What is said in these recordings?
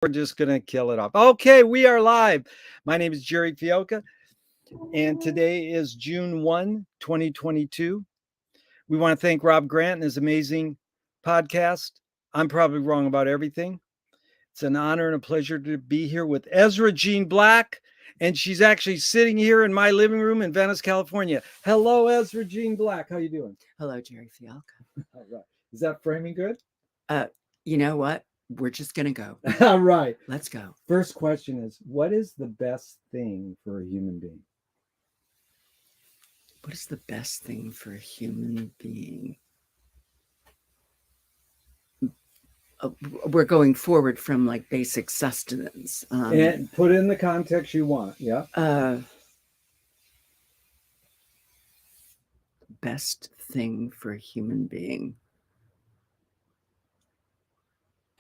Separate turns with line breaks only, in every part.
We're just going to kill it off. Okay, we are live. My name is Jerry Fioca, and today is June 1, 2022. We want to thank Rob Grant and his amazing podcast. I'm probably wrong about everything. It's an honor and a pleasure to be here with Ezra Jean Black, and she's actually sitting here in my living room in Venice, California. Hello, Ezra Jean Black. How you doing?
Hello, Jerry Fioca.
All right. Is that framing good?
You know what? We're just going to go.
All right.
Let's go.
First question is, what is the best thing for a human being?
What is the best thing for a human being? We're going forward from like basic sustenance.
And put in the context you want. Yeah.
Best thing for a human being.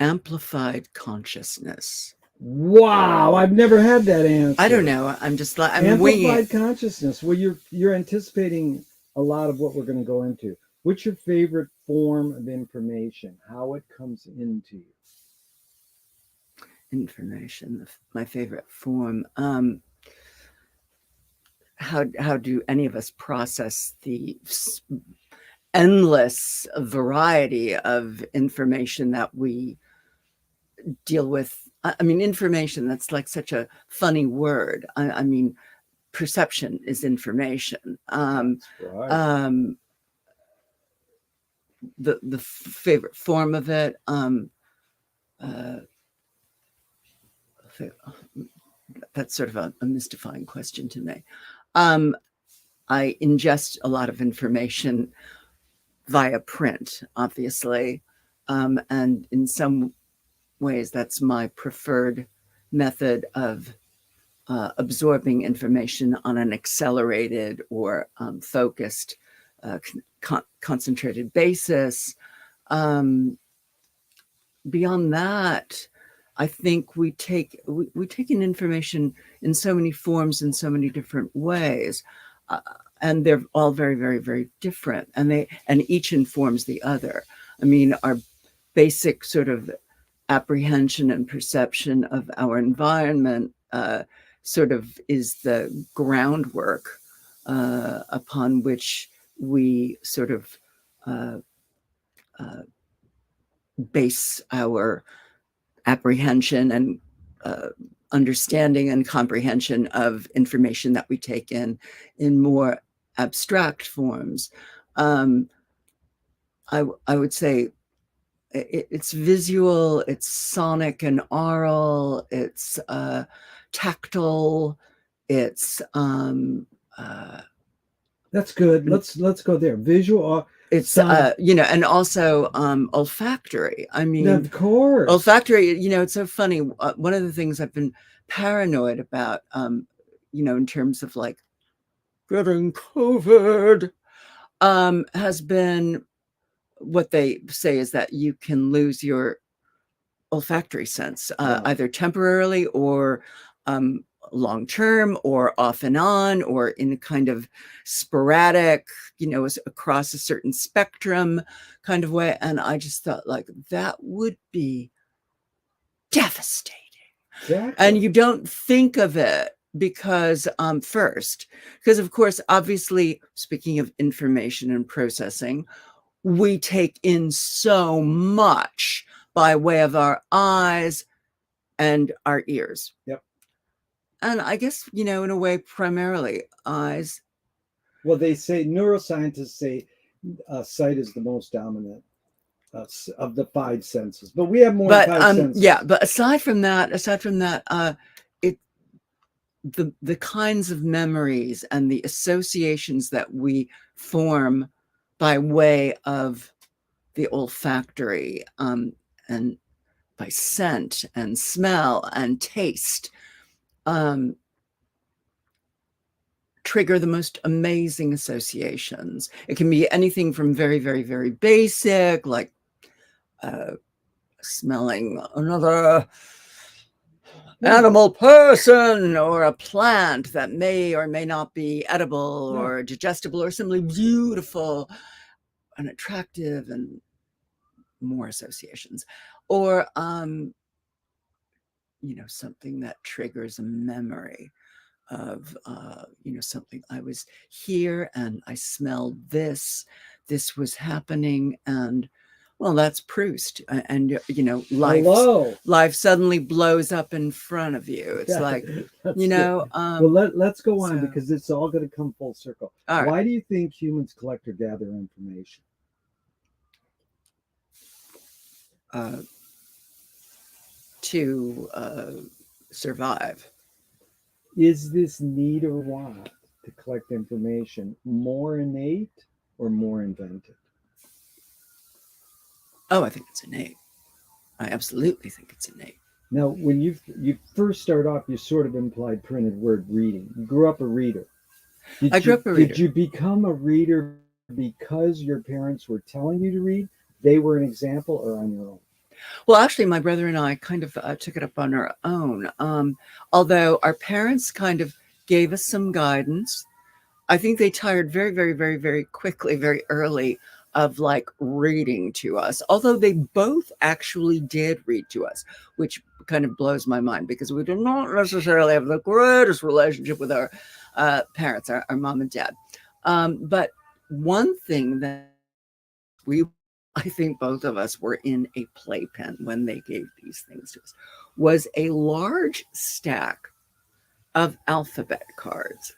Amplified consciousness.
Wow, I've never had that answer.
I don't know. I'm
amplified consciousness. Well, you're anticipating a lot of what we're going to go into. What's your favorite form of information? How it comes into you?
Information. My favorite form. How do any of us process the endless variety of information that we deal with? I mean, information, that's like such a funny word. I mean, perception is information.
Right.
The favorite form of it, that's sort of a mystifying question to me. I ingest a lot of information via print, obviously, and in some ways that's my preferred method of absorbing information on an accelerated or focused, concentrated basis. Beyond that, I think we take in information in so many forms, in so many different ways, and they're all very, very, very different, and each informs the other. I mean, our basic sort of apprehension and perception of our environment sort of is the groundwork upon which we sort of base our apprehension and understanding and comprehension of information that we take in more abstract forms. I would say it's visual, it's sonic and aural, it's tactile, it's
that's good. Let's go there. Visual.
It's and also olfactory. I mean,
of course,
olfactory. It's so funny. One of the things I've been paranoid about, in terms of like getting COVID, has been what they say is that you can lose your olfactory sense, either temporarily or long term, or off and on, or in a kind of sporadic, across a certain spectrum kind of way. And I just thought, like, that would be devastating.
Exactly.
And you don't think of it because of course, obviously, speaking of information and processing, we take in so much by way of our eyes and our ears.
Yep.
And I guess, in a way, primarily eyes.
Well, they say, neuroscientists say sight is the most dominant of the five senses, but we have more than five senses.
Yeah, but aside from that, the kinds of memories and the associations that we form by way of the olfactory, and by scent and smell and taste, trigger the most amazing associations. It can be anything from very, very, very basic, like smelling another animal person or a plant that may or may not be edible or digestible or simply beautiful and attractive, and more associations. Or something that triggers a memory of, something. I was here and I smelled this. This was happening, and well, that's Proust. And life suddenly blows up in front of you. It's like,
well, let's go on,
so,
because it's all going to come full circle.
all right.
Why do you think humans collect or gather information?
To survive.
Is this need or want to collect information more innate or more invented?
Oh, I think it's innate. I absolutely think it's innate.
Now, when you first start off, you sort of implied printed word reading. You grew up a reader.
I grew up a reader.
Did you become a reader because your parents were telling you to read? They were an example, or on your own?
Well, actually, my brother and I kind of took it up on our own. Although our parents kind of gave us some guidance. I think they tired very, very, very, very quickly, very early, of like reading to us. Although they both actually did read to us, which kind of blows my mind, because we do not necessarily have the greatest relationship with our parents, our mom and dad. But one thing that I think both of us were in a playpen when they gave these things to us, was a large stack of alphabet cards.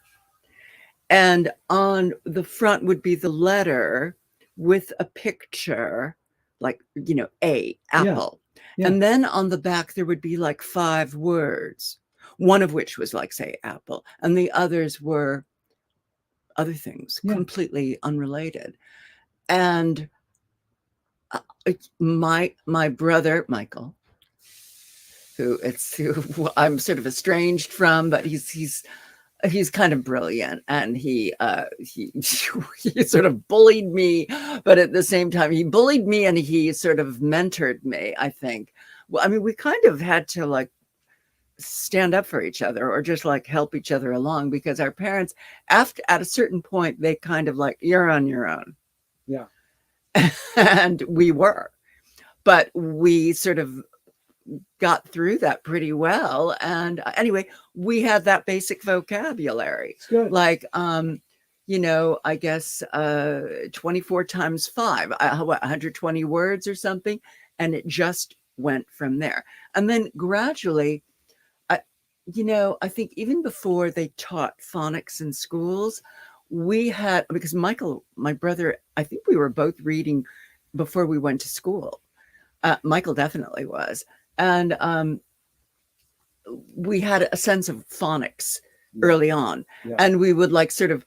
And on the front would be the letter with a picture, like, A, apple. Yeah. And then on the back, there would be like 5 words, one of which was like, say, apple. And the others were other things, completely unrelated. And my brother, Michael, who I'm sort of estranged from, but he's kind of brilliant, and he sort of bullied me, but at the same time he bullied me and he sort of mentored me, I think. Well, I mean, we kind of had to like stand up for each other, or just like help each other along, because our parents, at a certain point, they kind of like, you're on your own.
Yeah.
And we were, but we sort of got through that pretty well. And anyway, we had that basic vocabulary. Like, I guess 24 times 5, 120 words or something. And it just went from there. And then gradually, I think even before they taught phonics in schools, we had, because Michael, my brother, I think we were both reading before we went to school. Michael definitely was. And we had a sense of phonics early on. Yeah. And we would like sort of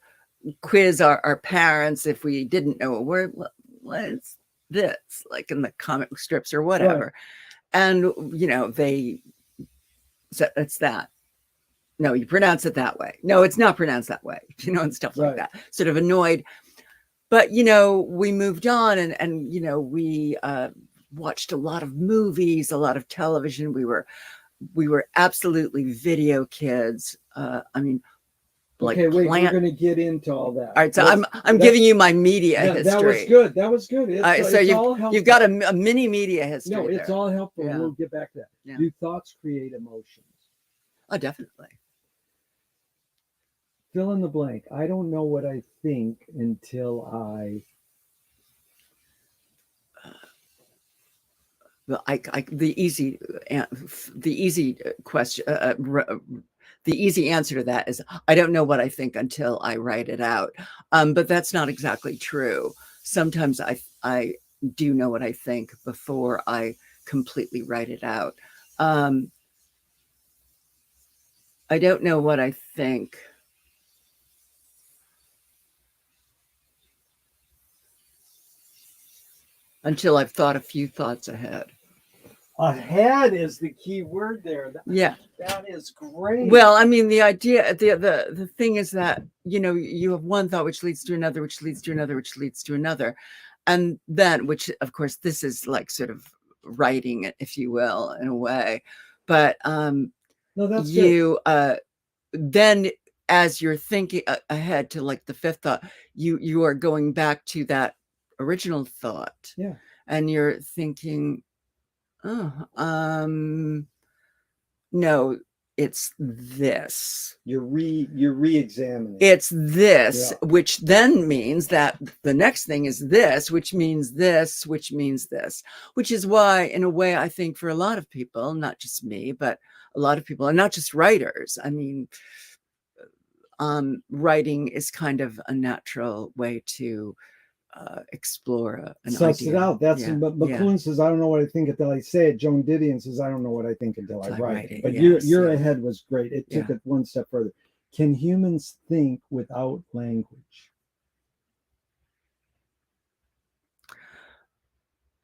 quiz our parents if we didn't know a word. What's this? Like in the comic strips or whatever. Right. And, they said, it's that. No, you pronounce it that way. No, it's not pronounced that way, and stuff like that. Sort of annoyed. But, we moved on, and we watched a lot of movies, a lot of television. We were absolutely video kids. I mean, like,
okay, wait, we're going to get into all that.
All right, so I'm giving you my media history.
That was good.
So you've got a mini media history.
No, it's
there.
all helpful.
Yeah.
We'll get back to that. Yeah. Do thoughts create emotions?
Oh, definitely.
Fill in the blank. I don't know what I think until I.
The easy question, the easy answer to that is, I don't know what I think until I write it out. But that's not exactly true. Sometimes I do know what I think before I completely write it out. I don't know what I think until I've thought a few thoughts ahead.
Ahead is the key word there.
Yeah,
that is great.
Well, I mean, the idea, the thing is that, you have one thought which leads to another, which leads to another, which leads to another. And then, which of course, this is like sort of writing, if you will, in a way. But
no, that's
you, then as you're thinking ahead to like the fifth thought, you are going back to that original thought.
Yeah.
And you're thinking, no, it's this.
You're re-examining.
It's this,
Yeah.
which then means that the next thing is this, which means this, which means this, which is why, in a way, I think for a lot of people, not just me, but a lot of people, and not just writers, I mean, writing is kind of a natural way to explore an
Suss
idea.
it out. That's
Yeah,
McLuhan
yeah.
says, I don't know what I think until I say it. Joan Didion says, I don't know what I think until I write it. But
Yes,
your
yeah.
ahead was great. It took it one step further. Can humans think without language?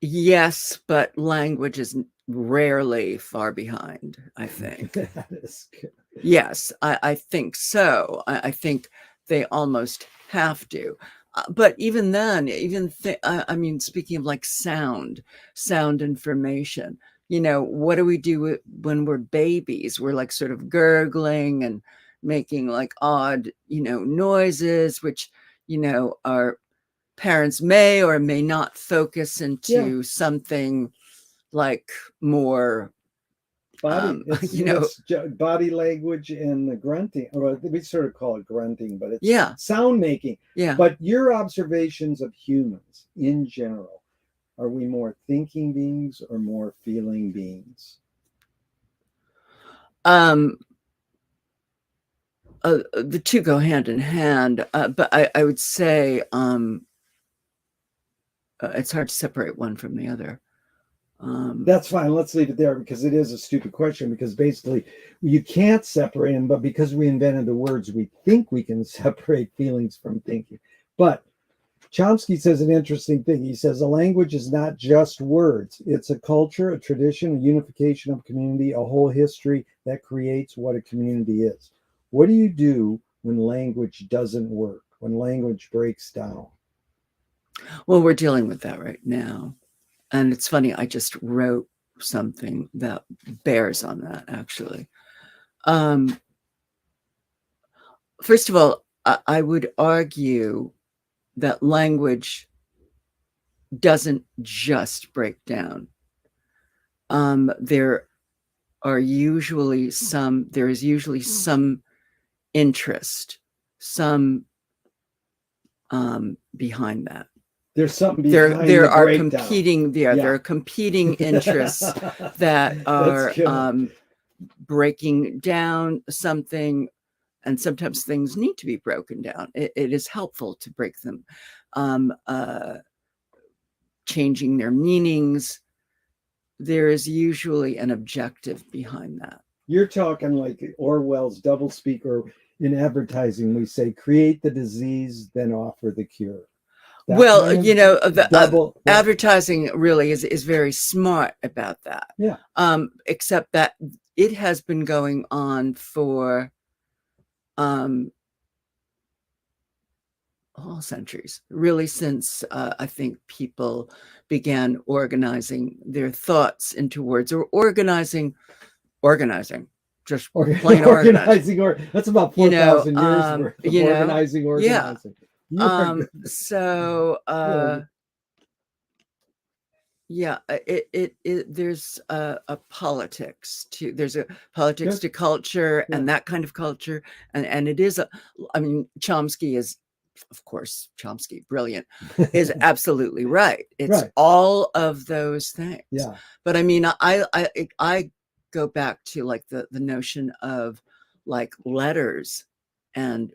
Yes, but language is rarely far behind, I think.
That is good.
Yes, I think so. I think they almost have to. But even then, I mean, speaking of like sound information, what do we do when we're babies? We're like sort of gurgling and making like odd, noises, which, our parents may or may not focus into something like more
body body language and the grunting, or we sort of call it grunting, but it's sound making. But your observations of humans in general, are we more thinking beings or more feeling beings?
The two go hand in hand, but I would say it's hard to separate one from the other.
That's fine. Let's leave it there, because it is a stupid question, because basically you can't separate them, but because we invented the words, we think we can separate feelings from thinking. But Chomsky says an interesting thing. He says a language is not just words. It's a culture, a tradition, a unification of a community, a whole history that creates what a community is. What do you do when language doesn't work, when language breaks down?
Well, we're dealing with that right now. And it's funny, I just wrote something that bears on that, actually. First of all, I would argue that language doesn't just break down. There is usually some interest, some behind that.
There's something behind there
are competing there are competing interests that are breaking down something, and sometimes things need to be broken down. It is helpful to break them, changing their meanings. There is usually an objective behind that.
You're talking like Orwell's doublespeak, or in advertising we say, create the disease, then offer the cure.
Well, the advertising really is very smart about that.
Yeah.
Except that it has been going on for all centuries, really, since I think people began organizing their thoughts into words, or organizing, just plain organizing.
That's about 4,000 years worth of organizing.
There's a politics to, there's a politics to culture, and that kind of culture, and it is Chomsky is, of course, brilliant, is absolutely right. It's all of those things.
Yeah.
But I mean, I go back to like the notion of like letters and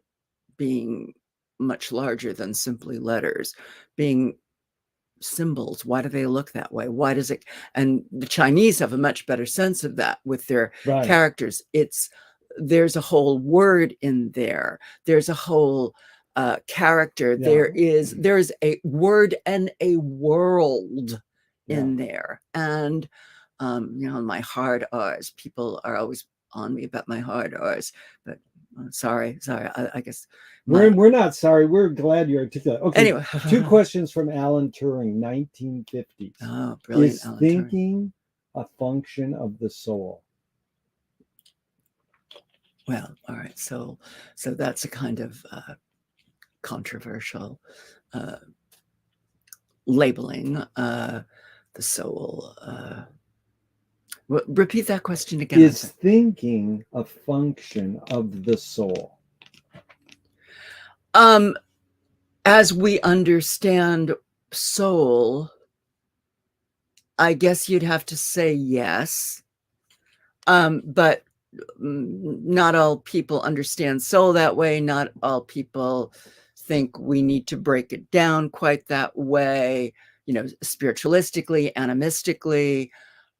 being much larger than simply letters, being symbols. Why do they look that way? Why does it? And the Chinese have a much better sense of that with their characters. There's a whole word in there. There's a whole character. There is a word and a world in there. And my hard R's, people are always on me about my hard R's, but sorry. I guess
we're not sorry. We're glad you're articulate. Okay.
Anyway,
2 questions from Alan Turing, 1950s.
Oh, brilliant!
Is thinking a function of the soul?
Well, all right. So that's a kind of controversial labeling. The soul. Repeat that question again.
Is thinking a function of the soul?
As we understand soul, I guess you'd have to say yes. But not all people understand soul that way. Not all people think we need to break it down quite that way, spiritualistically, animistically.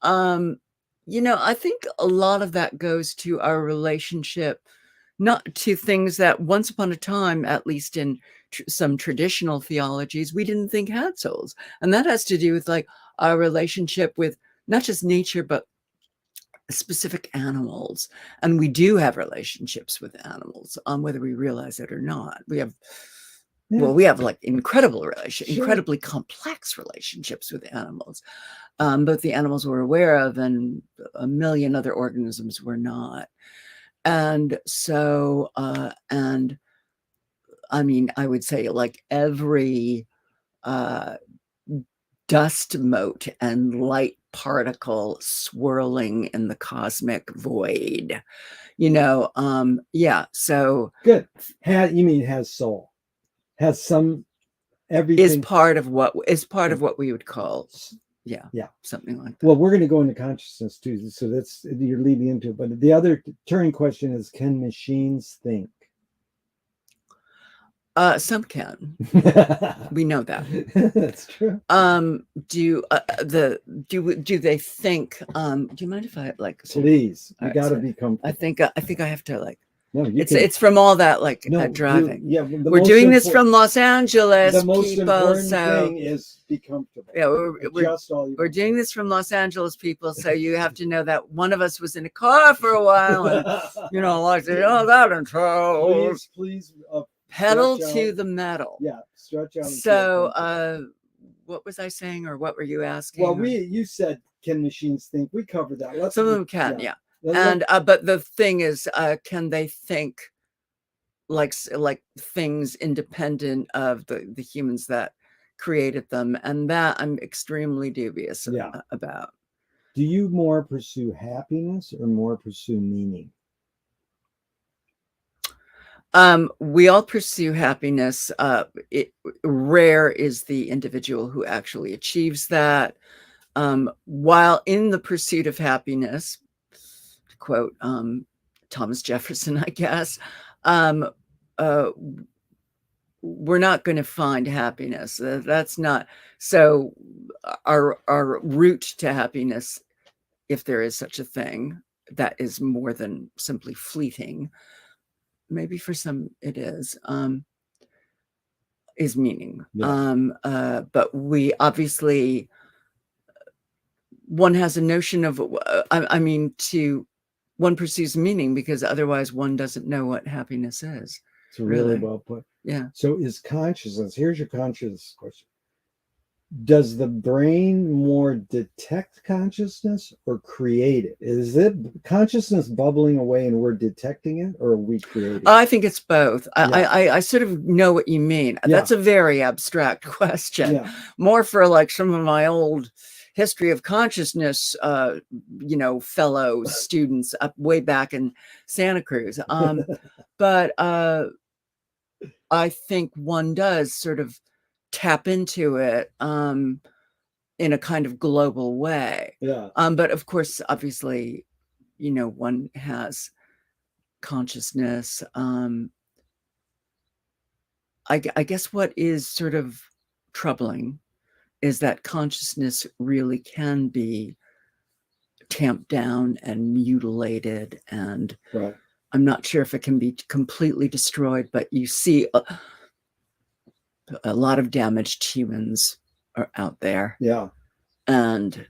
I think a lot of that goes to our relationship, not to things that once upon a time, at least in some traditional theologies, we didn't think had souls. And that has to do with like our relationship with not just nature, but specific animals. And we do have relationships with animals, whether we realize it or not. We have like incredibly complex relationships with animals. Both the animals we're aware of and a million other organisms we're not. And so, and I mean, I would say like every dust mote and light particle swirling in the cosmic void, so
good. You mean has soul, has some, everything
is part of what we would call something like that.
Well, we're going to go into consciousness too, so that's, you're leading into it. But the other turning question is, can machines think?
Some can. We know that.
That's true.
Do they think? Do you mind if I like?
Please, you got to be comfortable.
I think I have to like.
No,
it's from all that driving. We're doing this from Los Angeles.
The most
people,
important
so
thing is be comfortable.
Yeah, we're doing this from Los Angeles, people. So you have to know that one of us was in a car for a while, and like that intro.
Please.
Pedal to the metal.
Yeah, stretch out.
So, what was I saying, or what were you asking?
Well, you said, can machines think? We covered that.
Some of them can, yeah. And but the thing is, can they think like things independent of the humans that created them? And that I'm extremely dubious about.
Do you more pursue happiness or more pursue meaning?
We all pursue happiness. Rare is the individual who actually achieves that. While in the pursuit of happiness, to quote Thomas Jefferson, I guess, we're not going to find happiness. That's not so. Our route to happiness, if there is such a thing, that is more than simply fleeting. Maybe for some it is meaning. Yeah. But we obviously, one has a notion of, one pursues meaning because otherwise one doesn't know what happiness is.
It's really well put.
Yeah.
So is consciousness, here's your consciousness question. Does the brain more detect consciousness or create it? Is it consciousness bubbling away and we're detecting it, or are we creating it?
I think it's both. I sort of know what you mean. Yeah. That's a very abstract question. Yeah. More for like some of my old history of consciousness, fellow students up way back in Santa Cruz. But I think one does sort of tap into it in a kind of global way. Yeah. But of course, obviously, one has consciousness. I guess what is sort of troubling is that consciousness really can be tamped down and mutilated, and right. I'm not sure if it can be completely destroyed, but you see a lot of damaged humans are out there. Yeah. And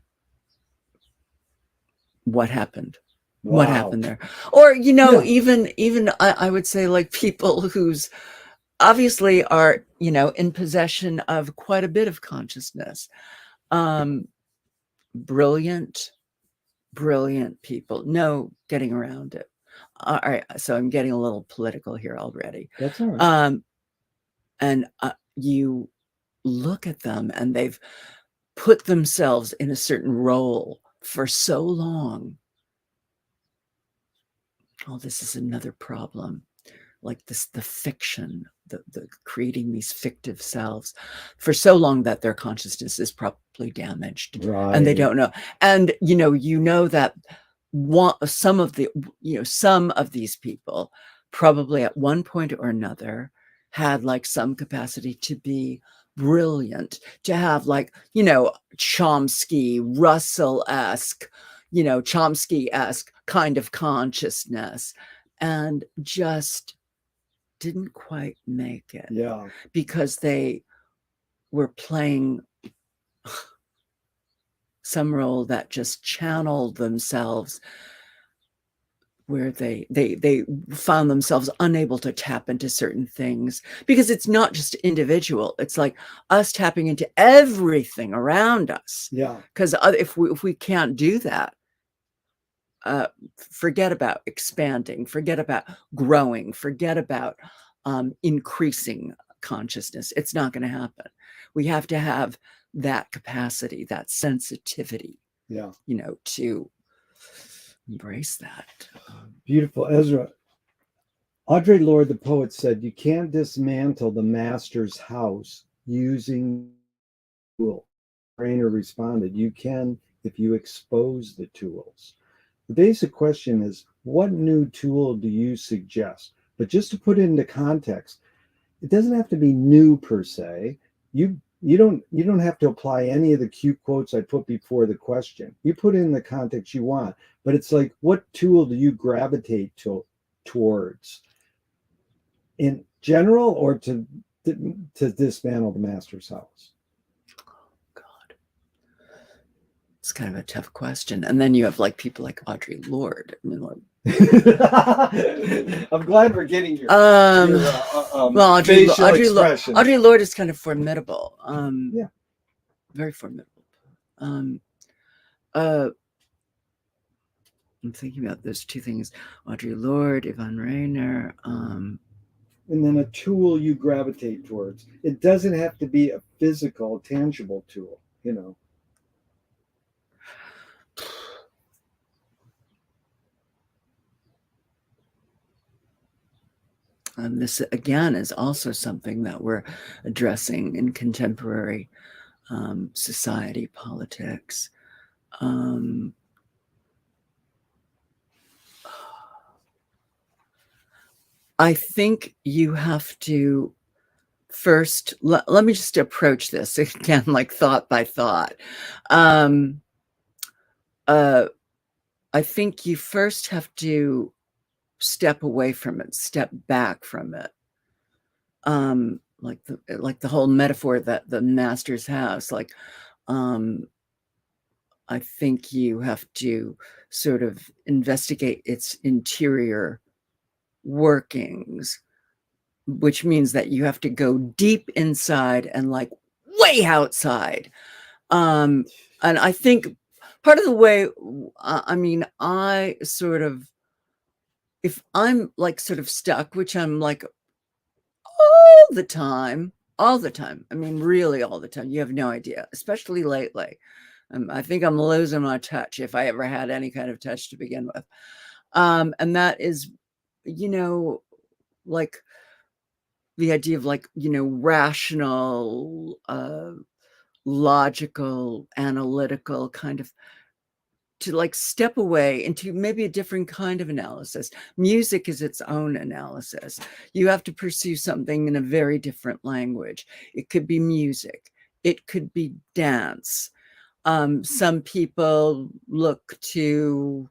what happened? Wow. What happened there? Or, even I would say like people who's obviously are, in possession of quite a bit of consciousness. Brilliant people. No getting around it. All right. So I'm getting a little political here already.
That's all right.
And you look at them and they've put themselves in a certain role for so long, oh, this is another problem, like this, the fiction, the creating these fictive selves for so long that their consciousness is probably damaged, and they don't know. And you know that some of these people probably at one point or another had like some capacity to be brilliant, to have like Chomsky, Russell-esque, Chomsky-esque kind of consciousness, and just didn't quite make it.
Yeah.
Because they were playing some role that just channeled themselves, where they found themselves unable to tap into certain things, because it's not just individual, it's like us tapping into everything around us.
Yeah.
Because if we can't do that, forget about expanding, forget about growing, forget about increasing consciousness. It's not going to happen. We have to have that capacity, that sensitivity,
Yeah,
to embrace that.
Beautiful. Ezrha. Audre Lorde, the poet, said, "You can't dismantle the master's house using tool." Rainer responded, "You can if you expose the tools." The basic question is, what new tool do you suggest? But just to put it into context, it doesn't have to be new per se. You don't have to apply any of the cute quotes I put before the question. You put in the context you want, but it's like, what tool do you gravitate towards in general, or to dismantle the master's house?
It's kind of a tough question. And then you have like people like Audre Lorde. I mean, like,
I'm glad we're getting your
well, Audre Lorde is kind of formidable.
Yeah,
very formidable. I'm thinking about those two things: Audre Lorde, Yvonne Rainer.
And then a tool you gravitate towards. It doesn't have to be a physical, tangible tool.
And this, again, is also something that we're addressing in contemporary society, politics. I think you have to first, let me just approach this again, like thought by thought. I think you first have to step away from it, step back from it. Like the whole metaphor that the master's house, like, I think you have to sort of investigate its interior workings, which means that you have to go deep inside and like way outside. And I think part of the way, I sort of, if I'm like sort of stuck, which I'm like all the time, I mean, really all the time, you have no idea, especially lately. I think I'm losing my touch, if I ever had any kind of touch to begin with. And that is, like the idea of like, rational, logical, analytical kind of, to like step away into maybe a different kind of analysis. Music is its own analysis. You have to pursue something in a very different language. It could be music. It could be dance. Some people look to,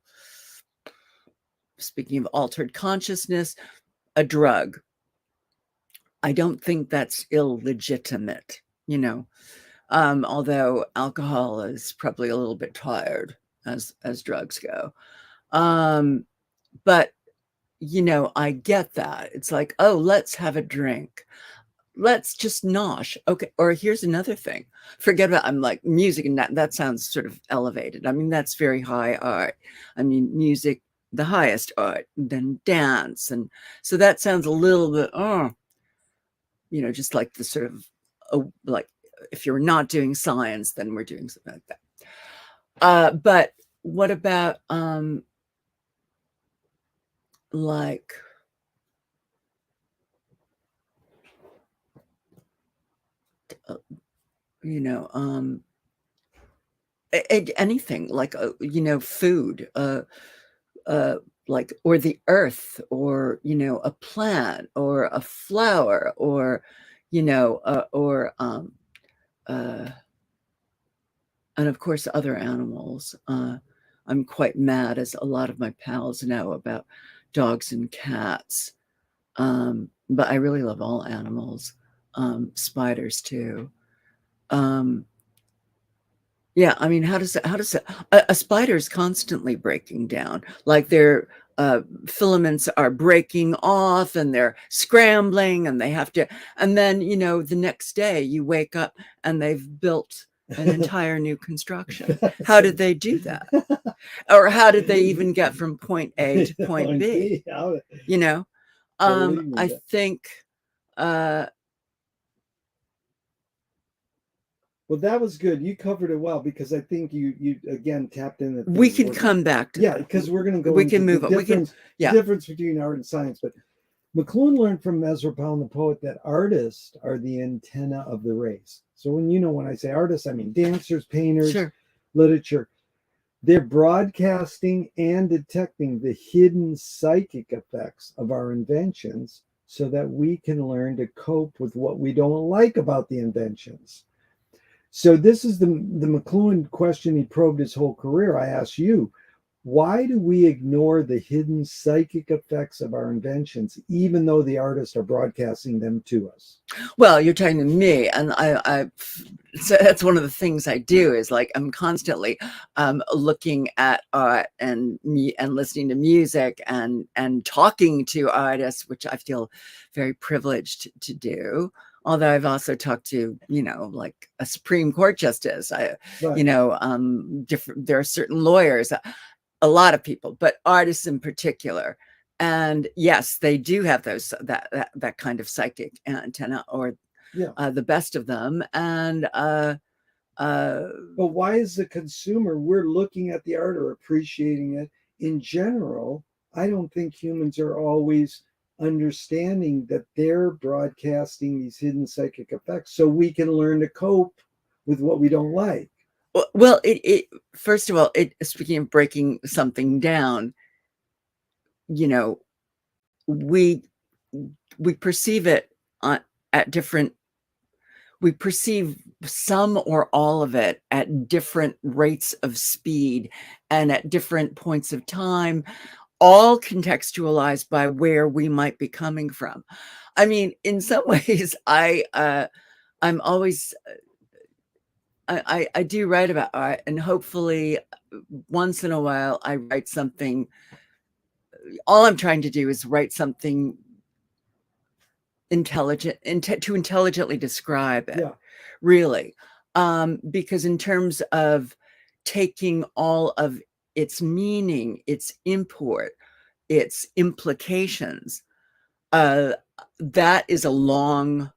speaking of altered consciousness, a drug. I don't think that's illegitimate, although alcohol is probably a little bit tired as drugs go. But, I get that. It's like, oh, let's have a drink. Let's just nosh. Okay. Or here's another thing. Forget about, I'm like, music, and that sounds sort of elevated. I mean, that's very high art. I mean, music, the highest art, then dance. And so that sounds a little bit, just like the sort of, like, if you're not doing science, then we're doing something like that. But what about like you know anything like food, like, or the earth, or a plant or a flower, or uh, and of course other animals. I'm quite mad, as a lot of my pals know, about dogs and cats, but I really love all animals, spiders too. Yeah, I mean, a spider's constantly breaking down, like their filaments are breaking off and they're scrambling and they have to, and then, the next day you wake up and they've built an entire new construction. How did they do that? Or how did they even get from point A to point B? I think,
well, that was good. You covered it well, because I think you again tapped in.
We can come back to
that. Because we're going to go.
We can move on.
The difference between art and science. But McLuhan learned from Ezra Pound, the poet, that artists are the antenna of the race. So when I say artists, I mean dancers, painters,
sure,
literature. They're broadcasting and detecting the hidden psychic effects of our inventions, so that we can learn to cope with what we don't like about the inventions. So this is the McLuhan question. He probed his whole career. I ask you, why do we ignore the hidden psychic effects of our inventions, even though the artists are broadcasting them to us?
Well, you're talking to me, and so that's one of the things I do, is like I'm constantly looking at art and listening to music and talking to artists, which I feel very privileged to do. Although I've also talked to, like a Supreme Court justice,
Right.
There are certain lawyers, a lot of people, but artists in particular. And yes, they do have that kind of psychic antenna, or the best of them. And
but why, is the consumer, we're looking at the art or appreciating it in general? I don't think humans are always understanding that they're broadcasting these hidden psychic effects, so we can learn to cope with what we don't like.
Well, it first of all, speaking of breaking something down, we perceive it at different. We perceive some or all of it at different rates of speed and at different points of time, all contextualized by where we might be coming from. I mean, in some ways, I'm always, I do write about art, and hopefully once in a while I write something. All I'm trying to do is write something intelligent, to intelligently describe it. Really. Because in terms of taking all of its meaning, its import, its implications, that is a long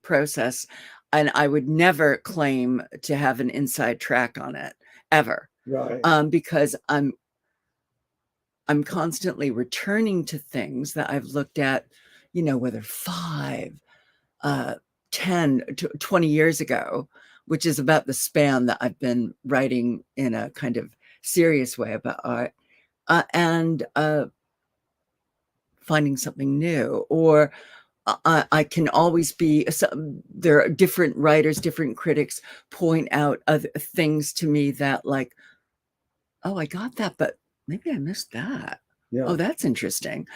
process, and I would never claim to have an inside track on it, ever.
Right.
Because I'm constantly returning to things that I've looked at, whether 5, 10, 20 years ago, which is about the span that I've been writing in a kind of serious way about art, and finding something new. Or I can always be, there are different writers, different critics point out other things to me that, like, oh, I got that, but maybe I missed that. Oh, that's interesting.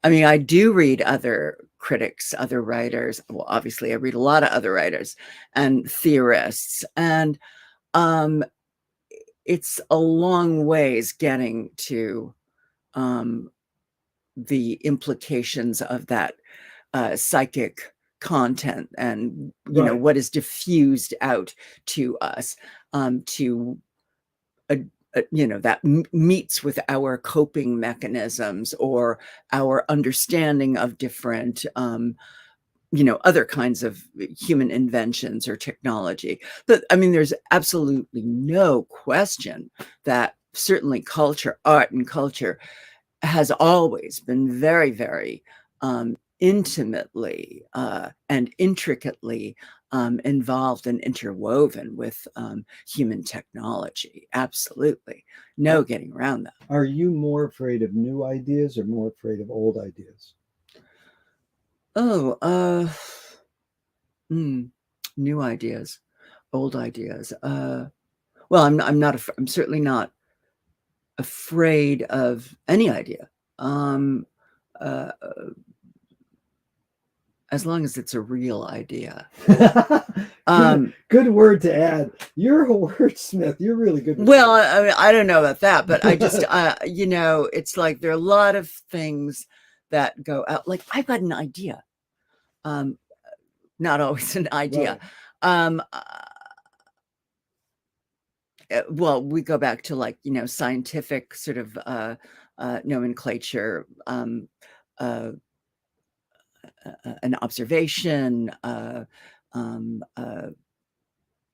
I mean, I do read other critics, other writers. Well, obviously I read a lot of other writers and theorists, and it's a long ways getting to the implications of that psychic content, and what is diffused out to us, to that meets with our coping mechanisms or our understanding of different other kinds of human inventions or technology. But I mean, there's absolutely no question that certainly art and culture has always been very, very intimately and intricately involved and interwoven with human technology. Absolutely. No getting around that.
Are you more afraid of new ideas or more afraid of old ideas?
Oh, new ideas, old ideas. Well, I'm certainly not afraid of any idea. Uh, as long as it's a real idea.
Good word to add. You're a wordsmith. You're really good.
Well, I don't know about that, but I just, it's like there are a lot of things that go out. Like I've got an idea. Not always an idea. Right. Well, we go back to like, scientific sort of nomenclature, an observation,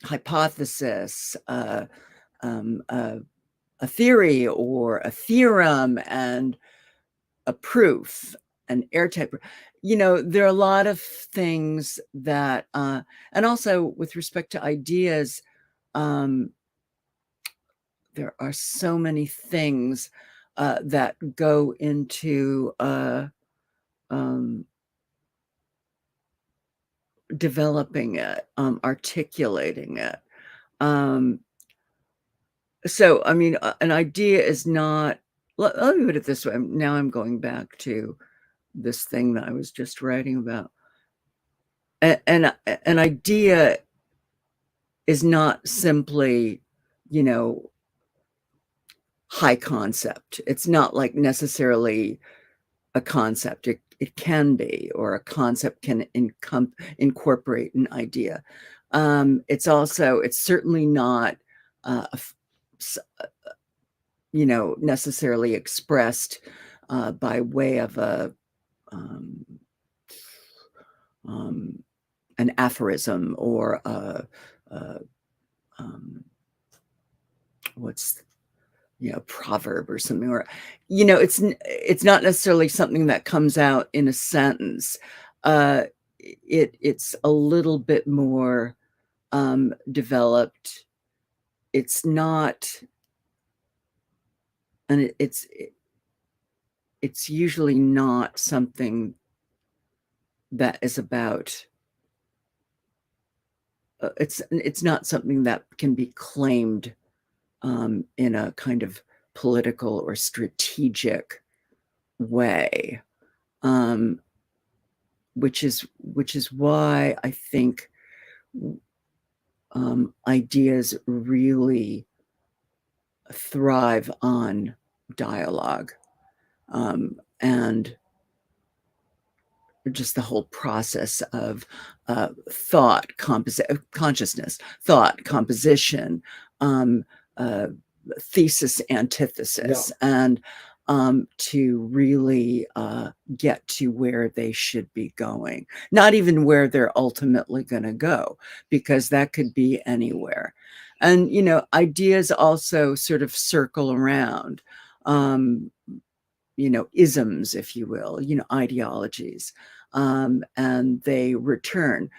hypothesis, a theory or a theorem, and a proof, an airtight proof. There are a lot of things that, and also with respect to ideas, there are so many things that go into developing it, articulating it. So, I mean, an idea is not, let me put it this way. Now I'm going back to this thing that I was just writing about. And an idea is not simply, high concept. It's not like necessarily a concept. It can be, or a concept can incorporate an idea. It's certainly not, necessarily expressed by way of an aphorism or what's proverb or something, or it's not necessarily something that comes out in a sentence. It's a little bit more developed. It's not, and it's usually not something that is about it's not something that can be claimed in a kind of political or strategic way, which is why I think ideas really thrive on dialogue, and just the whole process of consciousness, thought, composition, thesis, antithesis, and to really get to where they should be going. Not even where they're ultimately going to go, because that could be anywhere. And, ideas also sort of circle around, isms, if you will, ideologies, and they return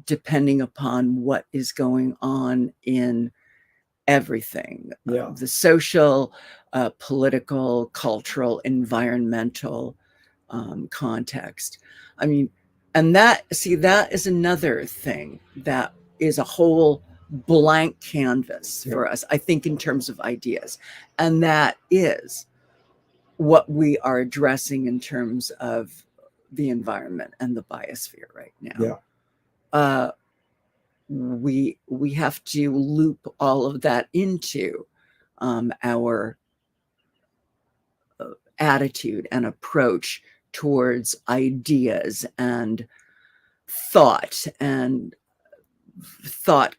depending upon what is going on in everything, the social, political, cultural, environmental context. I mean, and that is another thing that is a whole blank canvas for us, I think, in terms of ideas. And that is what we are addressing in terms of the environment and the biosphere right now. We have to loop all of that into our attitude and approach towards ideas and thought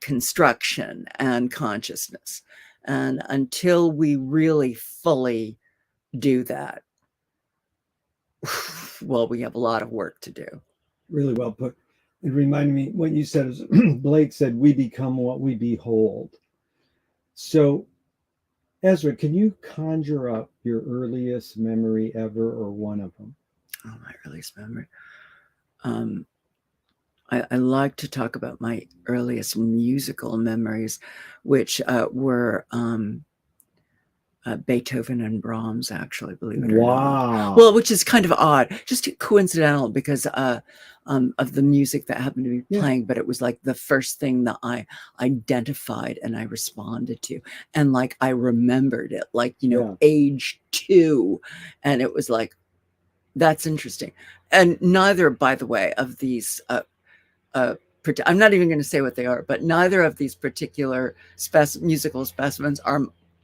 construction and consciousness. And until we really fully do that, well, we have a lot of work to do.
Really well put. It reminded me what you said is Blake said, "We become what we behold." So, Ezra, can you conjure up your earliest memory ever, or one of them?
Oh, my earliest memory. I like to talk about my earliest musical memories, which were Beethoven and Brahms, actually, believe it or not. Well, which is kind of odd, just coincidental because of the music that happened to be playing, but it was like the first thing that I identified and I responded to. And like, I remembered it, like, you know, age 2. And it was like, that's interesting. And neither, by the way, of these, I'm not even going to say what they are, but neither of these particular musical specimens are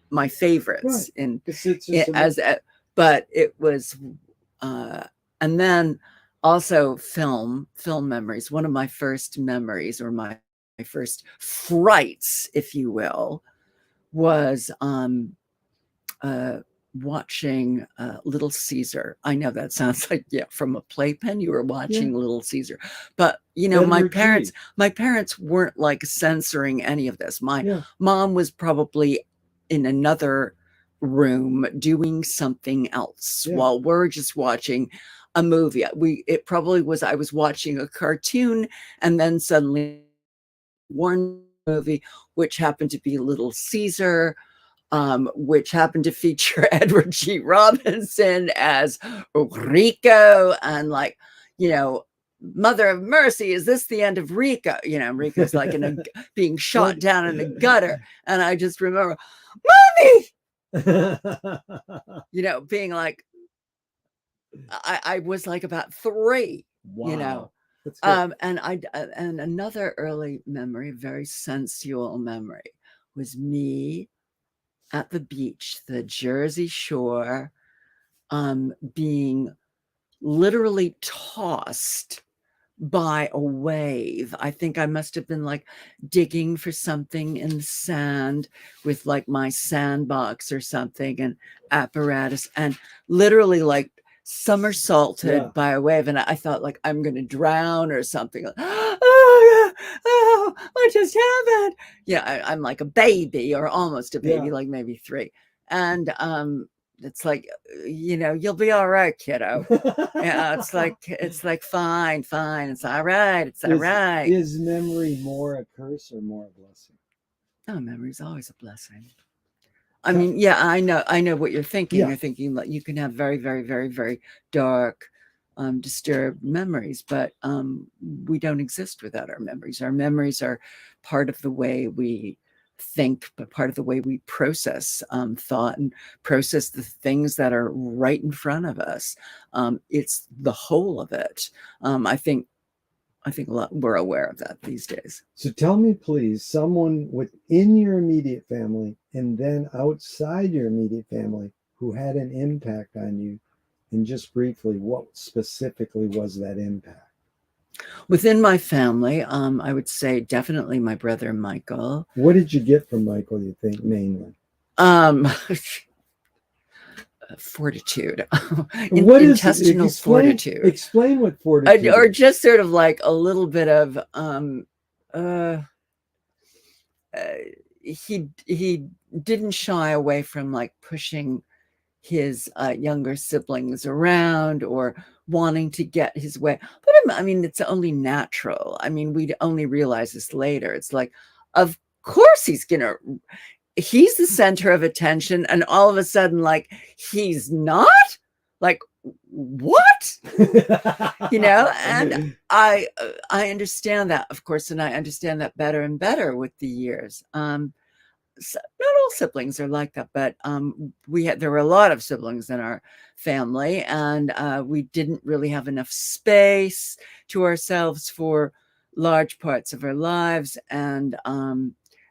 my favorites but it was and then also film memories. One of my first memories, or my first frights, if you will, was watching Little Caesar. I know that sounds like, from a playpen you were watching Little Caesar, but you know, my parents weren't like censoring any of this. My mom was probably in another room doing something else while we're just watching a movie. It probably was, I was watching a cartoon and then suddenly one movie, which happened to be Little Caesar, which happened to feature Edward G. Robinson as Rico, and like, you know, Mother of Mercy, is this the end of Rico? You know, Rico's like being shot down in a gutter. And I just remember, Mommy, you know, being like, I was like about 3, you know. And another early memory, very sensual memory, was me at the beach, the Jersey Shore, being literally tossed by a wave. I think I must have been like digging for something in the sand with like my sandbox or something and apparatus, and literally like somersaulted by a wave. And I thought like I'm going to drown or something. Oh, what just happened? Yeah, I'm like a baby, or almost a baby, like maybe 3. And it's like, you know, you'll be all right, kiddo. Yeah, it's like fine, it's all right, it's all right.
Is memory more a curse or more a blessing?
Oh, memory's always a blessing. I mean, yeah, I know what you're thinking. You're thinking that you can have very, very, very, very dark, disturbed memories, but we don't exist without our memories. Our memories are part of the way we think, but part of the way we process thought and process the things that are right in front of us. It's the whole of it. I think a lot, we're aware of that these days.
So tell me, please, someone within your immediate family and then outside your immediate family who had an impact on you, and just briefly, what specifically was that impact?
Within my family, I would say definitely my brother Michael.
What did you get from Michael, you think, mainly?
Fortitude.
What is
intestinal fortitude?
Explain what fortitude
or
is.
just sort of like a little bit of he didn't shy away from like pushing his younger siblings around or wanting to get his way. But I mean, it's only natural. I mean, we'd only realize this later. It's like, of course he's the center of attention, and all of a sudden, like, he's not? Like, what? You know? And I understand that, of course, and I understand that better and better with the years. So not all siblings are like that, but there were a lot of siblings in our family, and we didn't really have enough space to ourselves for large parts of our lives, and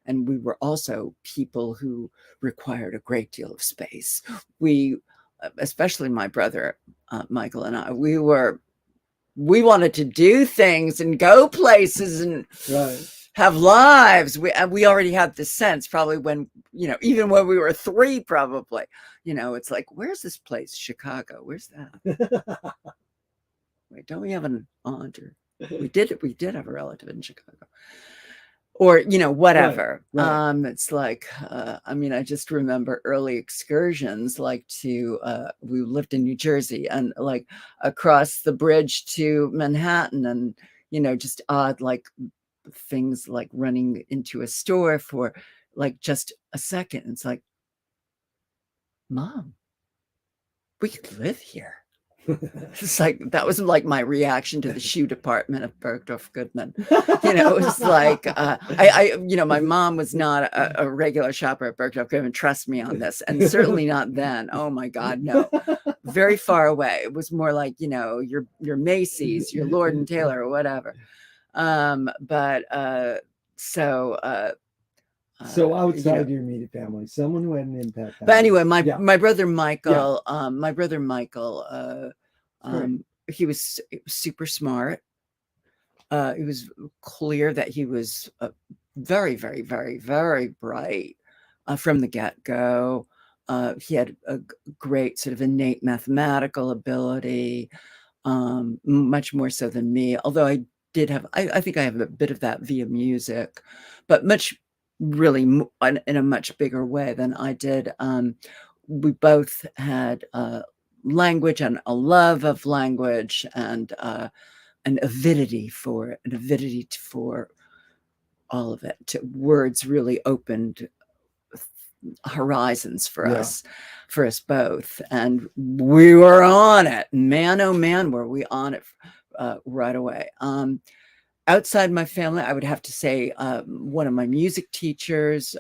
we were also people who required a great deal of space. We, especially my brother Michael and I, we wanted to do things and go places and have lives. We already had this sense, probably when, you know, even when we were 3, probably, you know, it's like, where's this place? Chicago. Where's that? Wait, don't we have an aunt or We did have a relative in Chicago. Or, whatever.
Right.
It's like, I mean, I just remember early excursions, like we lived in New Jersey, and like across the bridge to Manhattan, and, just odd, like things like running into a store for like just a second. It's like, Mom, we could live here. It's like, that was like my reaction to the shoe department of Bergdorf Goodman. It was like, my mom was not a regular shopper at Bergdorf Goodman. Trust me on this. And certainly not then. Oh my God, no. Very far away. It was more like, your Macy's, your Lord and Taylor, or whatever.
So outside your immediate family, someone who had an impact on
but anyway,
you.
my brother Michael, he was super smart. It was clear that he was very, very, very, very bright from the get-go. He had a great sort of innate mathematical ability, much more so than me, although I did have, I think I have a bit of that via music, but really in a much bigger way than I did. We both had language and a love of language, and an avidity for all of it. Words really opened horizons for us both, and we were on it. Man, oh man, were we on it right away. Outside my family, I would have to say one of my music teachers,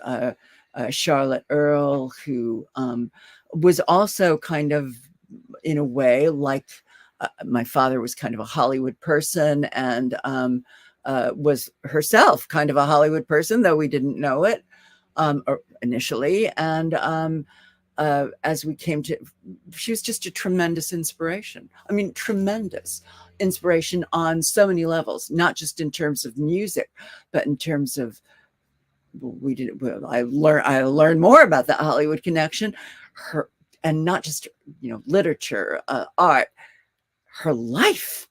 Charlotte Earle, who was also kind of, in a way, like my father was kind of a Hollywood person, and was herself kind of a Hollywood person, though we didn't know it initially. And as we came to, she was just a tremendous inspiration. I mean, tremendous inspiration on so many levels, not just in terms of music, but in terms of, I learned more about the Hollywood connection, and not just, literature, art. Her life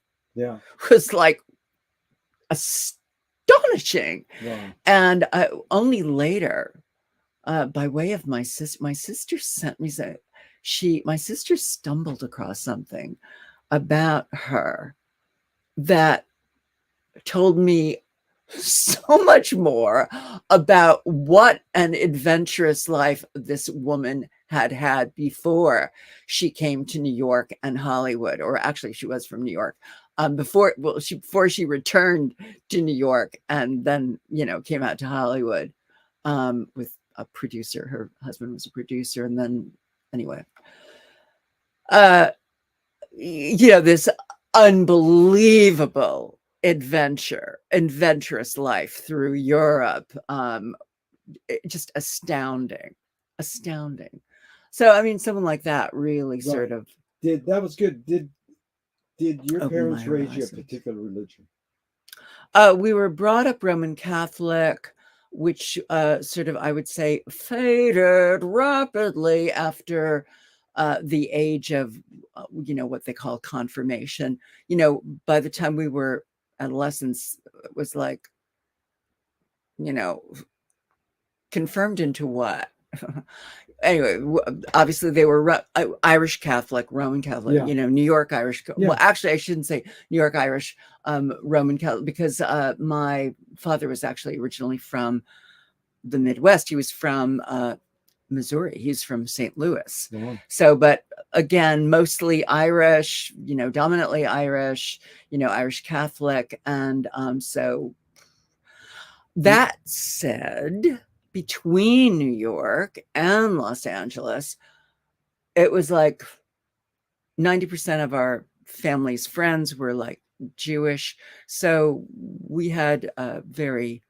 was like astonishing. And only later, by way of my sister sent me, my sister stumbled across something about her that told me so much more about what an adventurous life this woman had before she came to New York and Hollywood. Or actually, she was from New York before she returned to New York, and then came out to Hollywood with a producer. Her husband was a producer, and then anyway, this unbelievable adventurous life through Europe, just astounding. So I mean, someone like that really sort of
that was good. Did your parents raise you a particular religion?
We were brought up Roman Catholic, which sort of, I would say, faded rapidly after the age of what they call confirmation. By the time we were adolescents, it was like, confirmed into what? Anyway, obviously they were Irish Catholic, Roman Catholic, New York Irish. Well, actually, I shouldn't say New York Irish, Roman Catholic, because my father was actually originally from the Midwest. He was from Missouri. He's from St. Louis. So, but again, mostly Irish, dominantly Irish, Irish Catholic. And so that said, between New York and Los Angeles, it was like 90% of our family's friends were like Jewish. So we had a very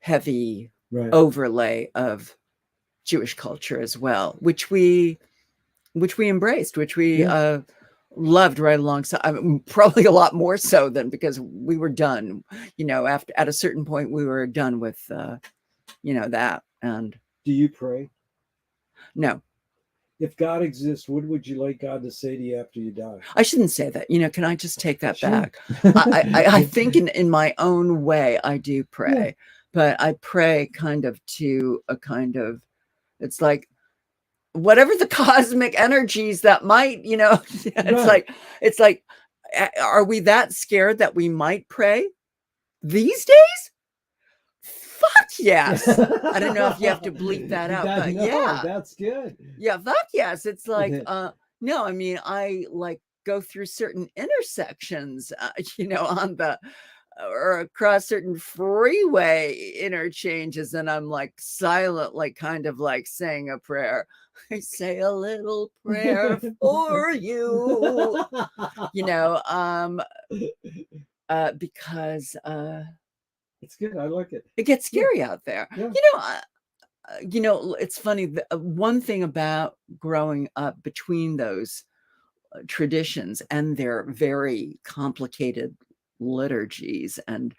heavy overlay of Jewish culture as well, which we embraced, which we loved right alongside. I mean, probably a lot more so than, because we were done, after, at a certain point, we were done with that. And
do you pray?
No.
if God exists, what would you like God to say to you after you die?
I shouldn't say that. Can I just take that
Sure.
back? I think in my own way, I do pray, but I pray kind of to a kind of, it's like, whatever the cosmic energies that might, it's like, are we that scared that we might pray these days? Fuck yes. I don't know if you have to bleep that out, but yeah,
that's good.
Yeah, fuck yes. It's like, no, I mean, I like go through certain intersections, on the or across certain freeway interchanges, and I'm like silently kind of like saying a prayer. I say a little prayer for you, because
it's good. I like it.
It gets scary out there.
Yeah.
It's funny. One thing about growing up between those traditions and their very complicated liturgies and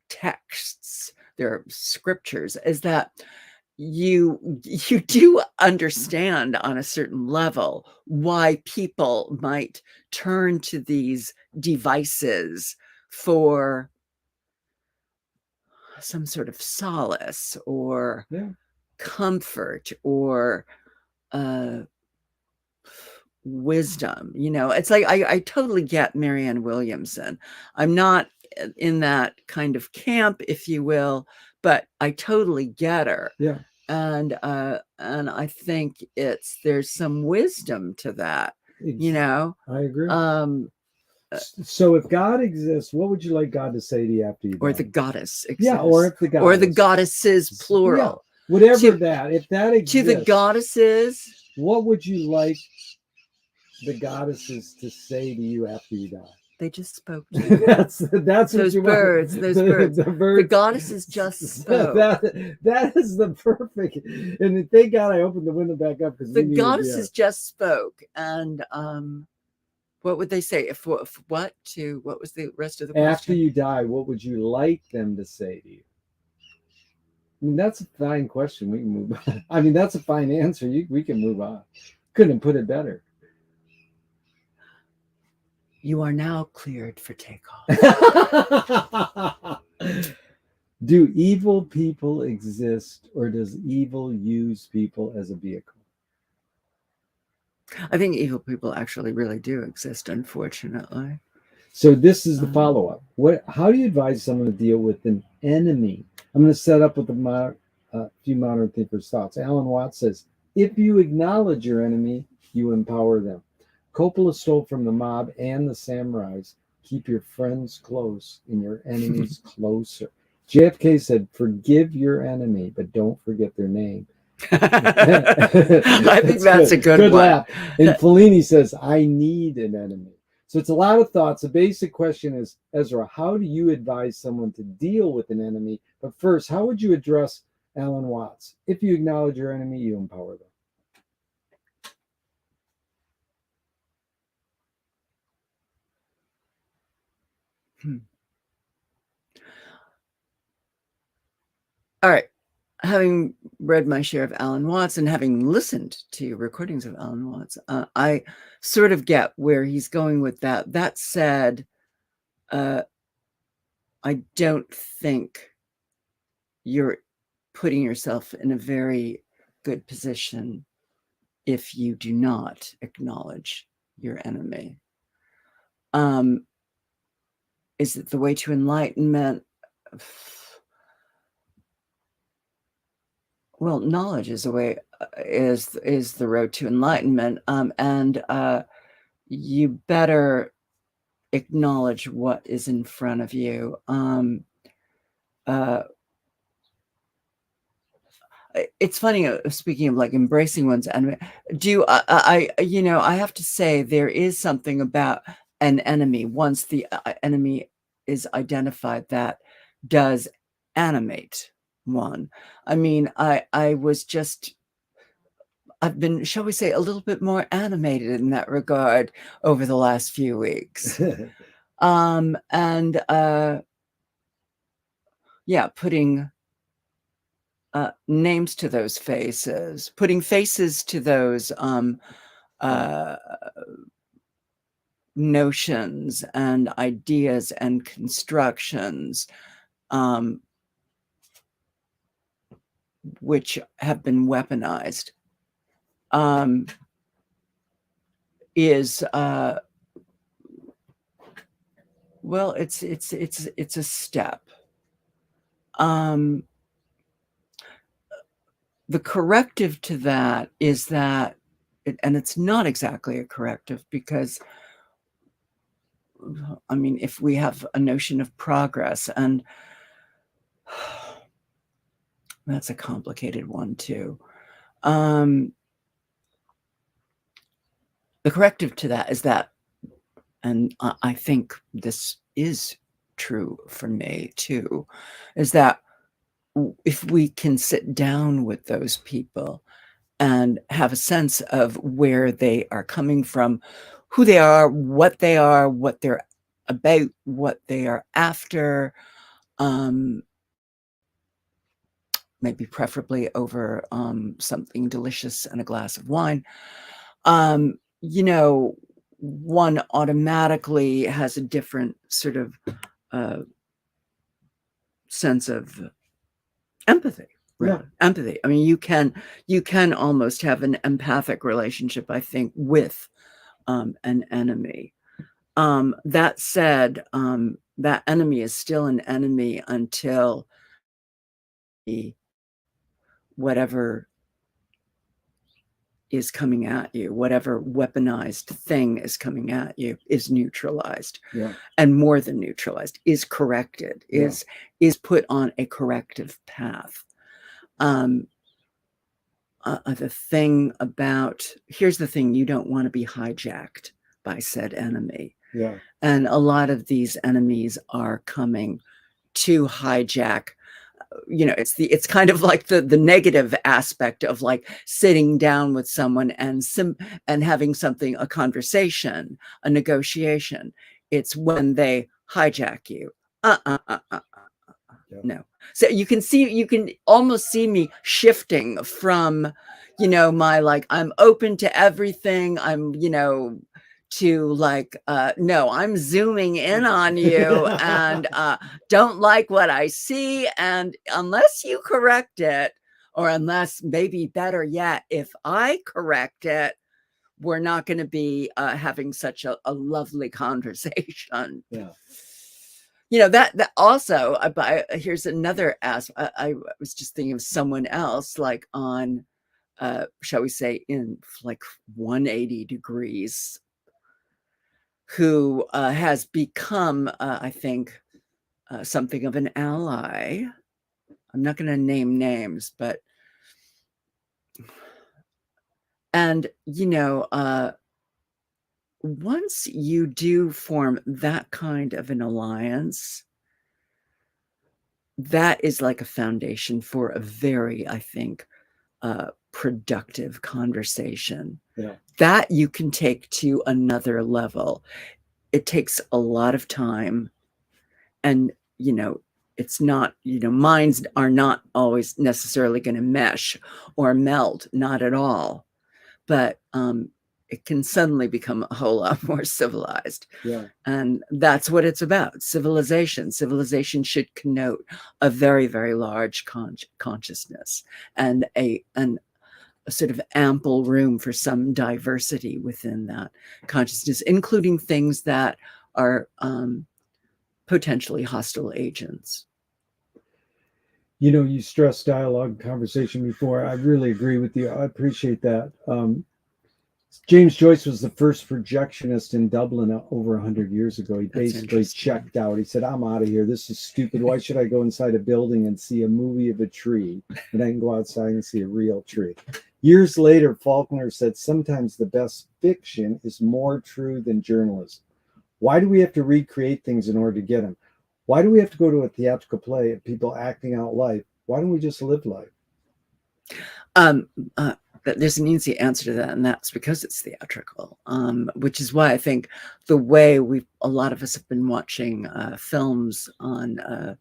texts, their scriptures, is that you do understand on a certain level why people might turn to these devices for some sort of solace or comfort or wisdom. It's like I totally get Marianne Williamson. I'm not in that kind of camp, if you will, but I totally get her.
Yeah.
And I think there's some wisdom to that.
I agree. So if God exists, what would you like God to say to you after you die?
Or the goddess exists.
Yeah, or if the goddess.
Or the goddesses, plural.
Yeah, whatever that. If that exists.
To the goddesses.
What would you like the goddesses to say to you after you die?
They just spoke to you.
that's
those
what
birds.
Want.
Those birds.
The birds.
The goddesses just spoke.
That is the perfect. And thank God I opened the window back up because
the goddesses just spoke. And what would they say? If what was the rest of the question?
After you die, what would you like them to say to you? I mean, that's a fine question. We can move on. I mean, that's a fine answer. We can move on. Couldn't put it better.
You are now cleared for takeoff.
Do evil people exist, or does evil use people as a vehicle?
I think evil people actually really do exist, unfortunately.
So this is the follow-up. How do you advise someone to deal with an enemy? I'm going to set up with a few modern thinkers' thoughts. Alan Watts says, if you acknowledge your enemy, you empower them. Coppola stole from the mob and the samurais. Keep your friends close and your enemies closer. JFK said, forgive your enemy, but don't forget their name.
I think that's a good one.
Laugh. And Fellini says, I need an enemy. So it's a lot of thoughts. The basic question is, Ezra, how do you advise someone to deal with an enemy? But first, how would you address Alan Watts? If you acknowledge your enemy, you empower them.
All right. Having read my share of Alan Watts and having listened to recordings of Alan Watts, I sort of get where he's going with that. That said, I don't think you're putting yourself in a very good position if you do not acknowledge your enemy. Is it the way to enlightenment? Well, knowledge is the way, is the road to enlightenment, and you better acknowledge what is in front of you. It's funny, speaking of like embracing one's enemy. I have to say there is something about an enemy once the enemy is identified that does animate one. I mean, I've been, shall we say, a little bit more animated in that regard over the last few weeks. Putting names to those faces, putting faces to those notions and ideas and constructions, which have been weaponized, is well, it's a step. The corrective to that is that, and it's not exactly a corrective, because I mean, if we have a notion of progress, and that's a complicated one too. The corrective to that is that, and I think this is true for me too, is that if we can sit down with those people and have a sense of where they are coming from, who they are, what they're about, what they are after, maybe preferably over something delicious and a glass of wine, you know, one automatically has a different sort of sense of empathy. Really. Yeah. Empathy. I mean, you can almost have an empathic relationship, I think, with an enemy. That said, that enemy is still an enemy until whatever is coming at you, whatever weaponized thing is coming at you, is neutralized. Yeah. And more than neutralized, is corrected, is put on a corrective path. The thing about, here's the thing, you don't want to be hijacked by said enemy. Yeah. And a lot of these enemies are coming to hijack. You know, it's kind of like the negative aspect of like sitting down with someone and having something, a conversation, a negotiation. It's when they hijack you. No. So you can almost see me shifting from, you know, my like, I'm open to everything, I'm, you know, to like, no, I'm zooming in on you and don't like what I see. And unless you correct it, or unless, maybe better yet, if I correct it, we're not going to be having such a lovely conversation. Yeah. You know, that also, here's another aspect. I was just thinking of someone else, like on, shall we say, in like 180 degrees, who has become, I think, something of an ally. I'm not going to name names, but, and, you know, once you do form that kind of an alliance, that is like a foundation for a very, I think, productive conversation. Yeah. That you can take to another level. It takes a lot of time, and, you know, it's not, you know, minds are not always necessarily going to mesh or meld, not at all. But it can suddenly become a whole lot more civilized. Yeah. And that's what it's about. Civilization. Civilization should connote a very, very large consciousness and a sort of ample room for some diversity within that consciousness, including things that are potentially hostile agents.
You know, you stressed dialogue and conversation before. I really agree with you. I appreciate that. James Joyce was the first projectionist in Dublin over 100 years ago. He basically checked out. He said, I'm out of here. This is stupid. Why should I go inside a building and see a movie of a tree and I can go outside and see a real tree? Years later, Faulkner said, sometimes the best fiction is more true than journalism. Why do we have to recreate things in order to get them? Why do we have to go to a theatrical play of people acting out life? Why don't we just live life?
There's an easy answer to that, and that's because it's theatrical, which is why I think the way a lot of us have been watching films on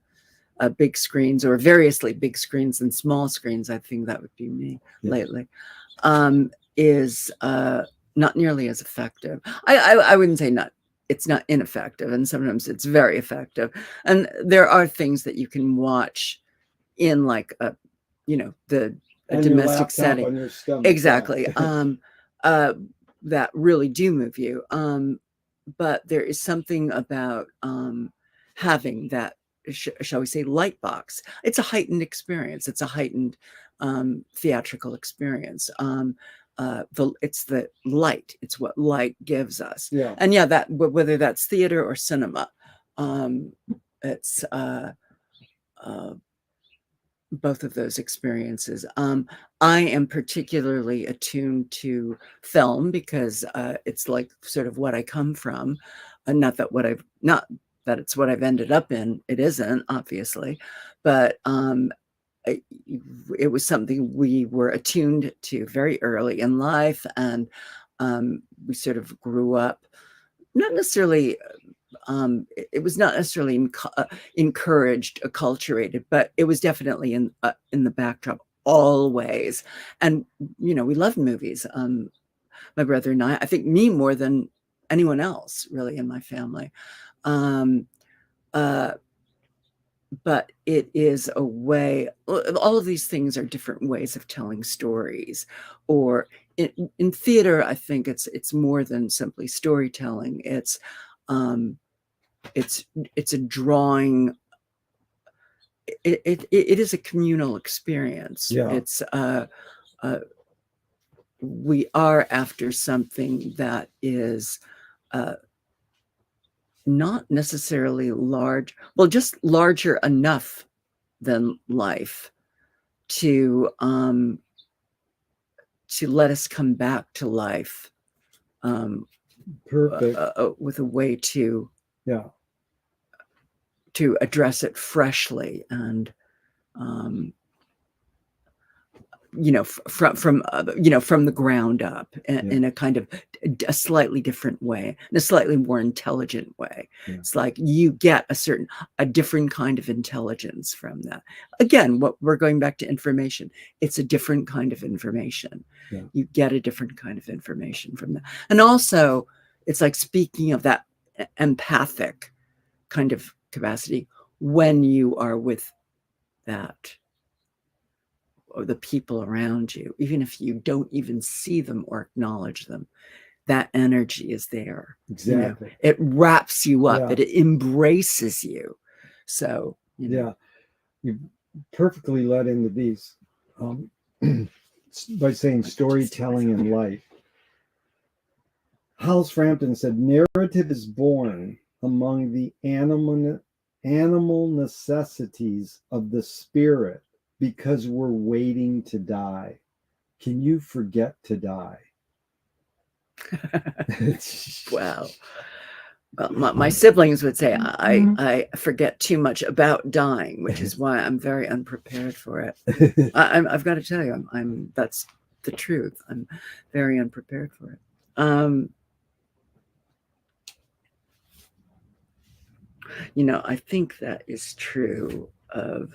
big screens, or variously big screens and small screens, I think that would be me lately, is not nearly as effective. I wouldn't say not. It's not ineffective, and sometimes it's very effective. And there are things that you can watch in like a, a domestic setting.
On your stomach,
exactly. That really do move you. But there is something about having that, shall we say, light box. It's a heightened experience. It's a heightened theatrical experience. It's the light. It's what light gives us.
Yeah.
And yeah, that whether that's theater or cinema, it's both of those experiences. I am particularly attuned to film because it's like sort of what I come from. Not that it's what I've ended up in. It isn't, obviously, but it was something we were attuned to very early in life, and we sort of grew up not necessarily it was not necessarily encouraged, acculturated, but it was definitely in the backdrop always. And we loved movies. My brother and I think me more than anyone else really in my family. But it is a way. All of these things are different ways of telling stories. Or in theater, I think it's more than simply storytelling. It's a drawing. It is a communal experience. It's we are after something that is not necessarily large, well, just larger enough than life to let us come back to life.
Perfect.
With a way to address it freshly and from the ground up in a kind of a slightly different way, in a slightly more intelligent way. It's like you get a different kind of intelligence from that. Again, what we're going back to information. It's a different kind of information. You get a different kind of information from that. And also, it's like, speaking of that empathic kind of capacity, when you are with that, or the people around you, even if you don't even see them or acknowledge them, that energy is there.
Exactly.
It wraps you up. It embraces you. So,
you perfectly led into these by saying storytelling in life. Hal Frampton said, narrative is born among the animal necessities of the spirit, because we're waiting to die. Can you forget to die?
Wow. Well, my siblings would say I forget too much about dying, which is why I'm very unprepared for it. I've got to tell you, that's the truth. I'm very unprepared for it. I think that is true of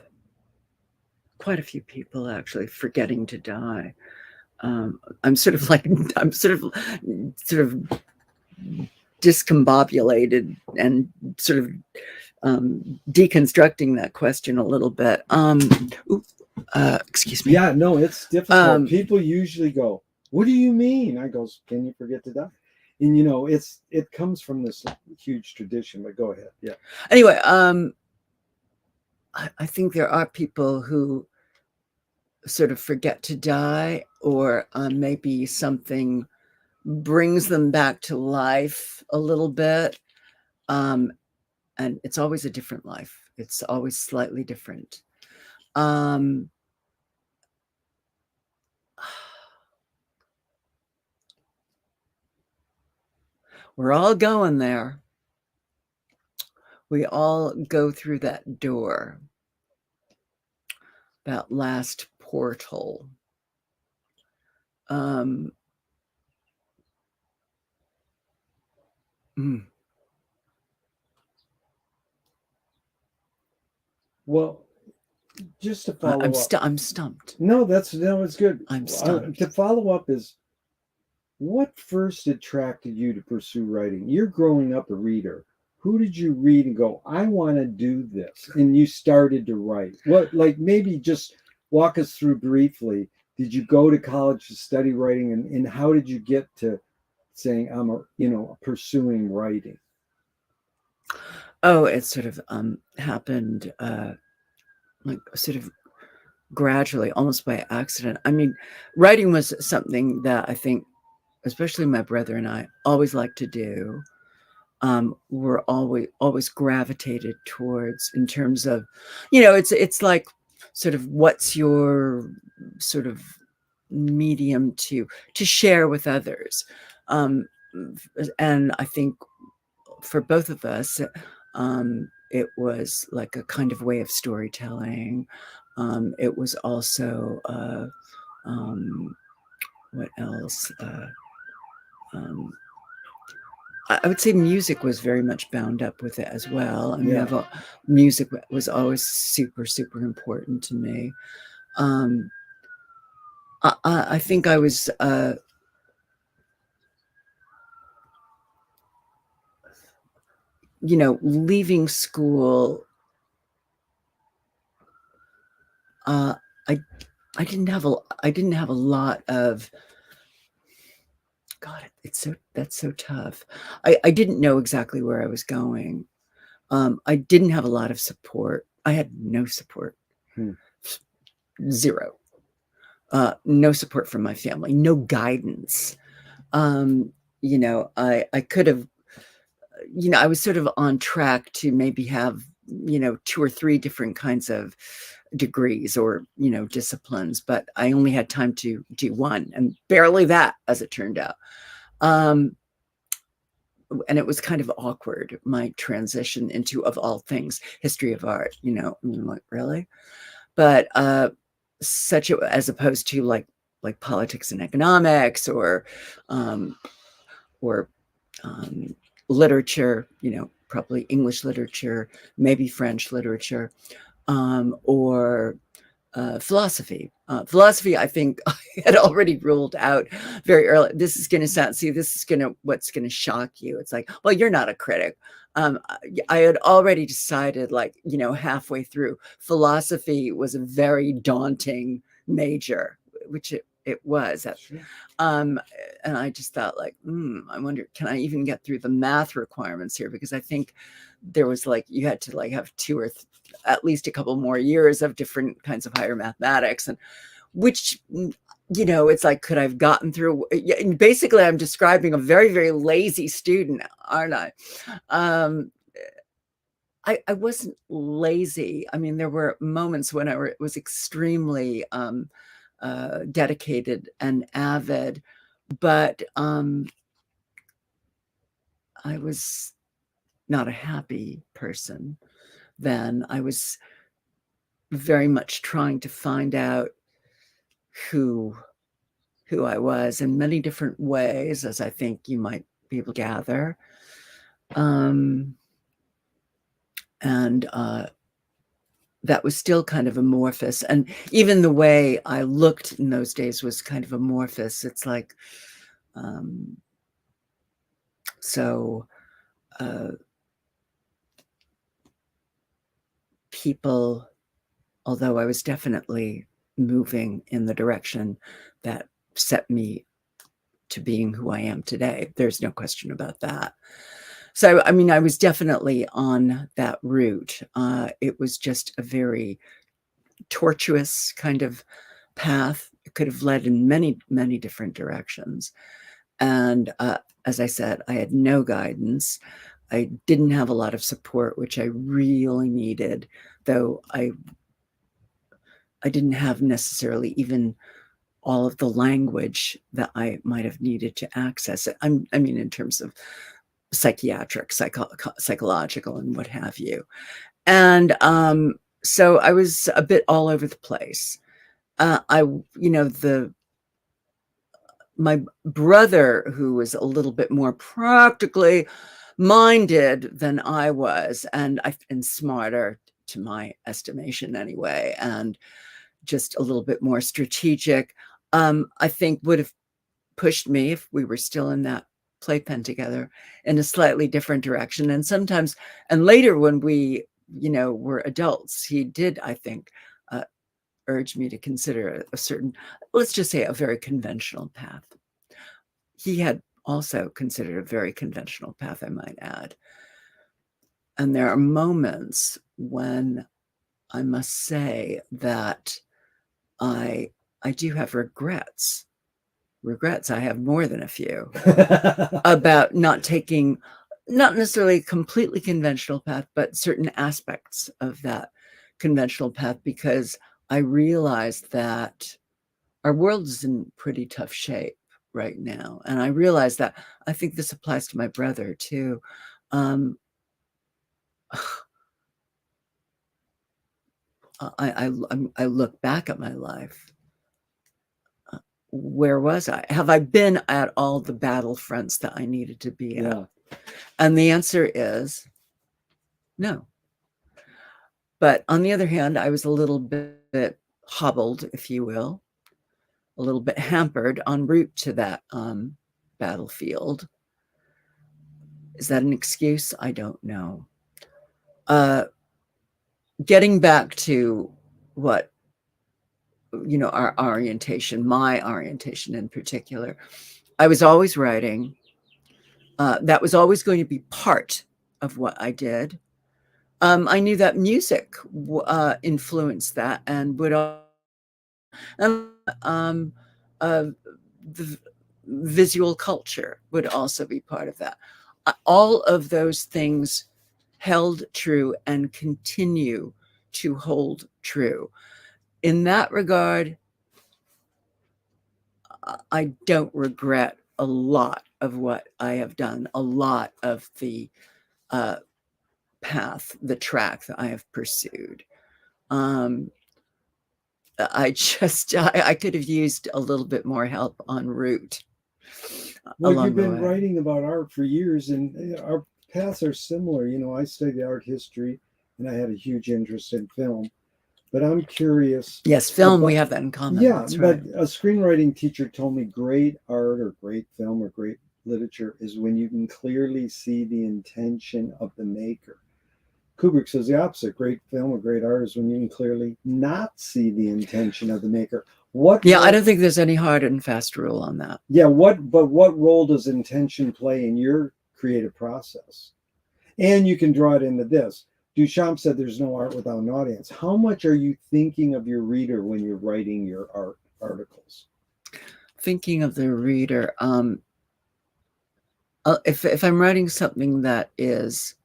quite a few people, actually, forgetting to die. I'm sort of discombobulated and sort of deconstructing that question a little bit. Excuse me.
Yeah, no, it's difficult. People usually go, what do you mean? I goes, can you forget to die? And it comes from this huge tradition, but go ahead. Yeah.
Anyway, I think there are people who sort of forget to die, or maybe something brings them back to life a little bit. And it's always a different life. It's always slightly different. We're all going there. We all go through that door, that last portal.
Well, just to follow up.
I'm stumped.
No, it's good.
I'm stumped.
To follow up is, what first attracted you to pursue writing? You're growing up a reader. Who did you read and go, I want to do this? And you started to write. What, like, maybe just walk us through briefly. Did you go to college to study writing, and how did you get to saying pursuing writing?
Oh, it sort of happened like sort of gradually, almost by accident. I mean, writing was something that I think, especially my brother and I, always liked to do. We're always gravitated towards, in terms of, it's like sort of, what's your sort of medium to share with others. And I think for both of us, it was like a kind of way of storytelling. It was also what else? I would say music was very much bound up with it as well. I mean,
Yeah.
music was always super, super important to me. I think I was leaving school. I didn't have a lot of, God, that's so tough. I didn't know exactly where I was going. I didn't have a lot of support. I had no support. Zero. No support from my family, no guidance. I could have, I was sort of on track to maybe have, 2 or 3 different kinds of degrees or, disciplines, but I only had time to do one, and barely that, as it turned out. And it was kind of awkward, my transition into, of all things, history of art, I'm like, really? But as opposed to like politics and economics, or literature, probably English literature, maybe French literature, or philosophy. Philosophy, I think, I had already ruled out very early. This is going to what's going to shock you. It's like, well, you're not a critic. I had already decided, like, halfway through, philosophy was a very daunting major, which it was. And I just thought, like, I wonder, can I even get through the math requirements here? Because I think there was, like, you had to, like, have 2 or at least a couple more years of different kinds of higher mathematics, and which, it's like, could I've gotten through? Basically, I'm describing a very, very lazy student, aren't I? I wasn't lazy. I mean, there were moments when I was extremely dedicated and avid, but I was not a happy person then. I was very much trying to find out who I was in many different ways, as I think you might be able to gather. And that was still kind of amorphous. And even the way I looked in those days was kind of amorphous. It's like, people, although I was definitely moving in the direction that set me to being who I am today, there's no question about that. So, I mean, I was definitely on that route. It was just a very tortuous kind of path. It could have led in many, many different directions. And as I said, I had no guidance. I didn't have a lot of support, which I really needed, though I didn't have necessarily even all of the language that I might have needed to access it. I mean, in terms of psychiatric, psychological, and what have you. And so I was a bit all over the place. My brother, who was a little bit more practically minded than I was, and smarter to my estimation anyway, and just a little bit more strategic, I think would have pushed me, if we were still in that playpen together, in a slightly different direction. And sometimes, and later when we, were adults, he did, I think, urge me to consider a certain, let's just say, a very conventional path. He had also considered a very conventional path, I might add. And there are moments when I must say that I do have regrets. I have more than a few about not taking, not necessarily a completely conventional path, but certain aspects of that conventional path, because I realized that our world is in pretty tough shape right now. And I realized that, I think this applies to my brother too. I look back at my life. Where was I? Have I been at all the battlefronts that I needed to be at? And the answer is no. But on the other hand, I was a little bit hobbled, if you will, a little bit hampered en route to that battlefield. Is that an excuse? I don't know. Getting back to what, our orientation, my orientation in particular, I was always writing. That was always going to be part of what I did. I knew that music influenced that, and would, and the visual culture would also be part of that. All of those things held true and continue to hold true. In that regard, I don't regret a lot of what I have done, a lot of the path, the track that I have pursued. I could have used a little bit more help en route.
Well, you've been writing about art for years, and our paths are similar. I studied art history, and I had a huge interest in film. But I'm curious.
Yes, film, we have that in common.
Yeah,
that's
but
right.
A screenwriting teacher told me great art or great film or great literature is when you can clearly see the intention of the maker. Kubrick says the opposite. Great film or great art is when you can clearly not see the intention of the maker.
I don't think there's any hard and fast rule on that.
Yeah, what role does intention play in your creative process? And you can draw it into this. Duchamp said there's no art without an audience. How much are you thinking of your reader when you're writing your art articles?
Thinking of the reader, if I'm writing something that is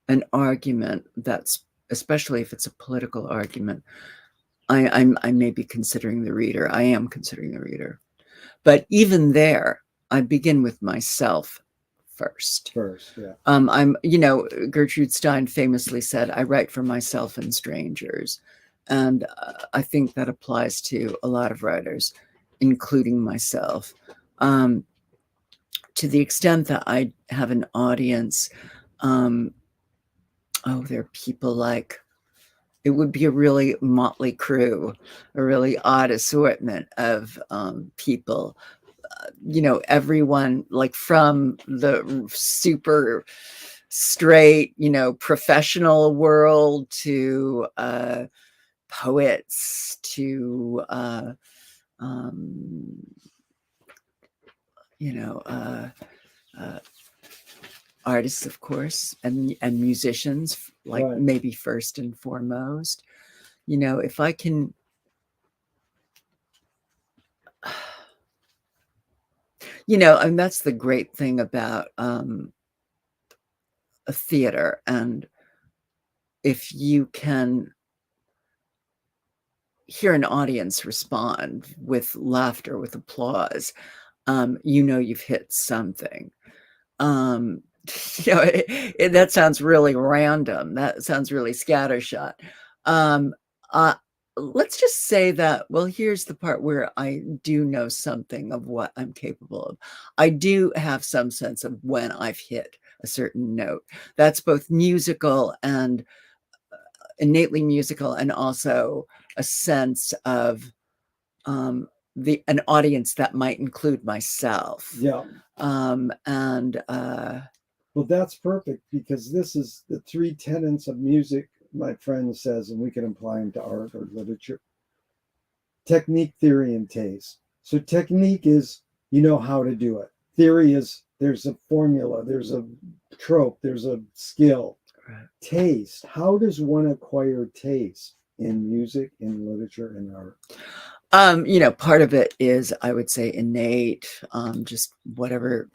an argument, that's, especially if it's a political argument, I may be considering the reader. I am considering the reader. But even there, I begin with myself first.
Yeah.
Gertrude Stein famously said, I write for myself and strangers. And I think that applies to a lot of writers, including myself. To the extent that I have an audience, there are people like, it would be a really motley crew, a really odd assortment of people. Everyone, like, from the super straight, professional world to poets to artists, of course, and musicians, like, right, maybe first and foremost. If I can, and that's the great thing about a theater. And if you can hear an audience respond with laughter, with applause, you've hit something. That sounds really random. That sounds really scattershot. Let's just say that, well, here's the part where I do know something of what I'm capable of. I do have some sense of when I've hit a certain note. That's both musical and innately musical, and also a sense of an audience that might include myself.
Yeah.
And
Well, that's perfect, because this is the three tenets of music, my friend says, and we can apply them to art or literature. Technique, theory, and taste. So technique is, you know how to do it. Theory is, there's a formula, there's a trope, there's a skill.
right.
Taste, how does one acquire taste in music, in literature, and art?
Part of it is, I would say, innate, just whatever,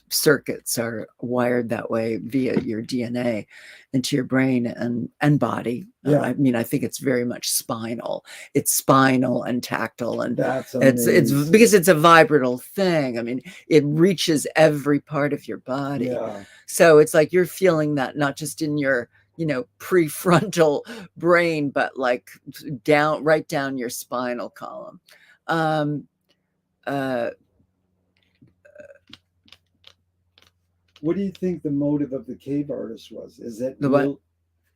circuits are wired that way via your DNA into your brain and body.
Yeah.
I think it's very much spinal. It's spinal and tactile, and
That's
it's
amazing.
because it's a vibral thing. It reaches every part of your body.
Yeah.
So it's like you're feeling that not just in your prefrontal brain, but like right down your spinal column.
What do you think the motive of the cave artist was? Is that
The what?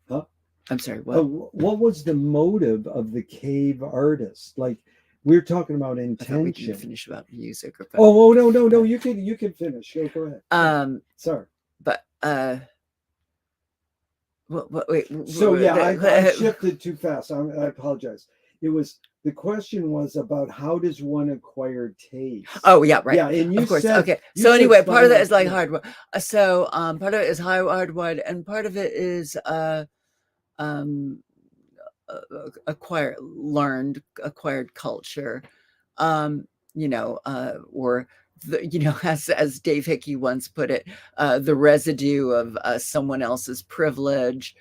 Huh?
I'm sorry, what?
What was the motive of the cave artist? Like, we're talking about
I thought we didn't
intention.
finish about music. Or
Oh, no. You can finish. Go ahead. Sorry.
But wait.
So yeah, I shifted too fast. I apologize. The question was about how does one acquire taste?
Oh yeah, right.
Yeah, and you
of course.
said,
Okay. So anyway, part of that is like hard. So part of it is hardwired, and part of it is acquired culture. Or as Dave Hickey once put it, the residue of someone else's privilege.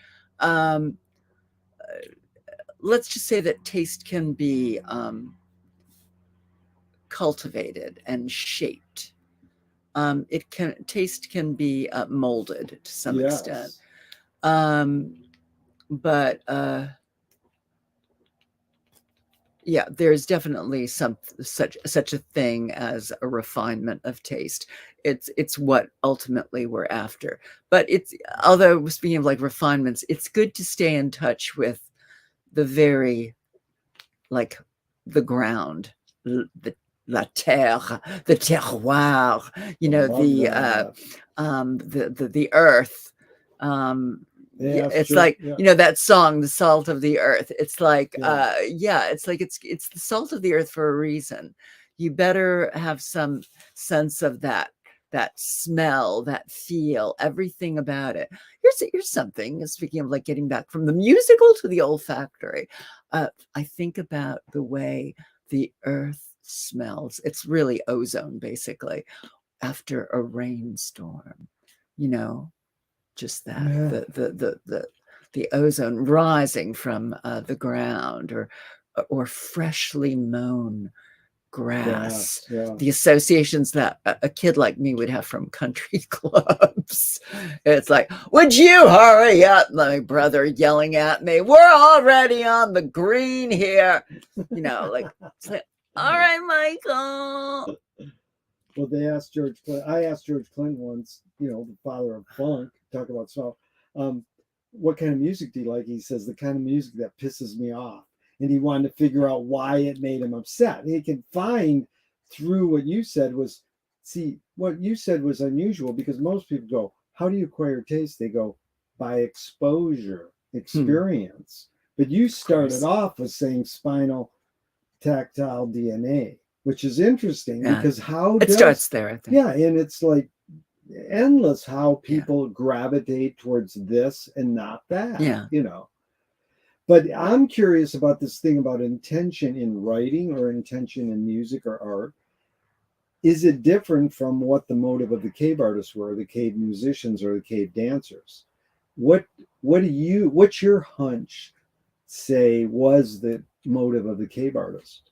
Let's just say that taste can be cultivated and shaped. Taste can be molded to some extent. But yeah, there's definitely such a thing as a refinement of taste. It's what ultimately we're after. But although speaking of like refinements, it's good to stay in touch with the very, like, the ground, la terre, the terroir, the earth. It's true. Like, that song, The Salt of the Earth. It's like, it's like, it's the salt of the earth for a reason. You better have some sense of that smell, that feel, everything about it. Here's something, speaking of like getting back from the musical to the olfactory. I think about the way the earth smells. It's really ozone, basically, after a rainstorm, just that, the ozone rising from the ground, or freshly mown grass. The associations that a kid like me would have from country clubs. It's like, would you hurry up, my brother yelling at me, we're already on the green here, like, it's like, all right, Michael.
Well, they asked George Clinton. I asked George Clinton once, the father of funk, talk about song, what kind of music do you like? He says, the kind of music that pisses me off. And he wanted to figure out why it made him upset. And he can find through what you said was unusual, because most people go, how do you acquire taste? They go, by exposure, experience. But you started off with saying spinal tactile DNA, which is interesting, because it
starts there, I think.
Yeah, and it's like endless how people gravitate towards this and not that. But I'm curious about this thing about intention in writing or intention in music or art. Is it different from what the motive of the cave artists were, the cave musicians or the cave dancers? What's your hunch say was the motive of the cave artist?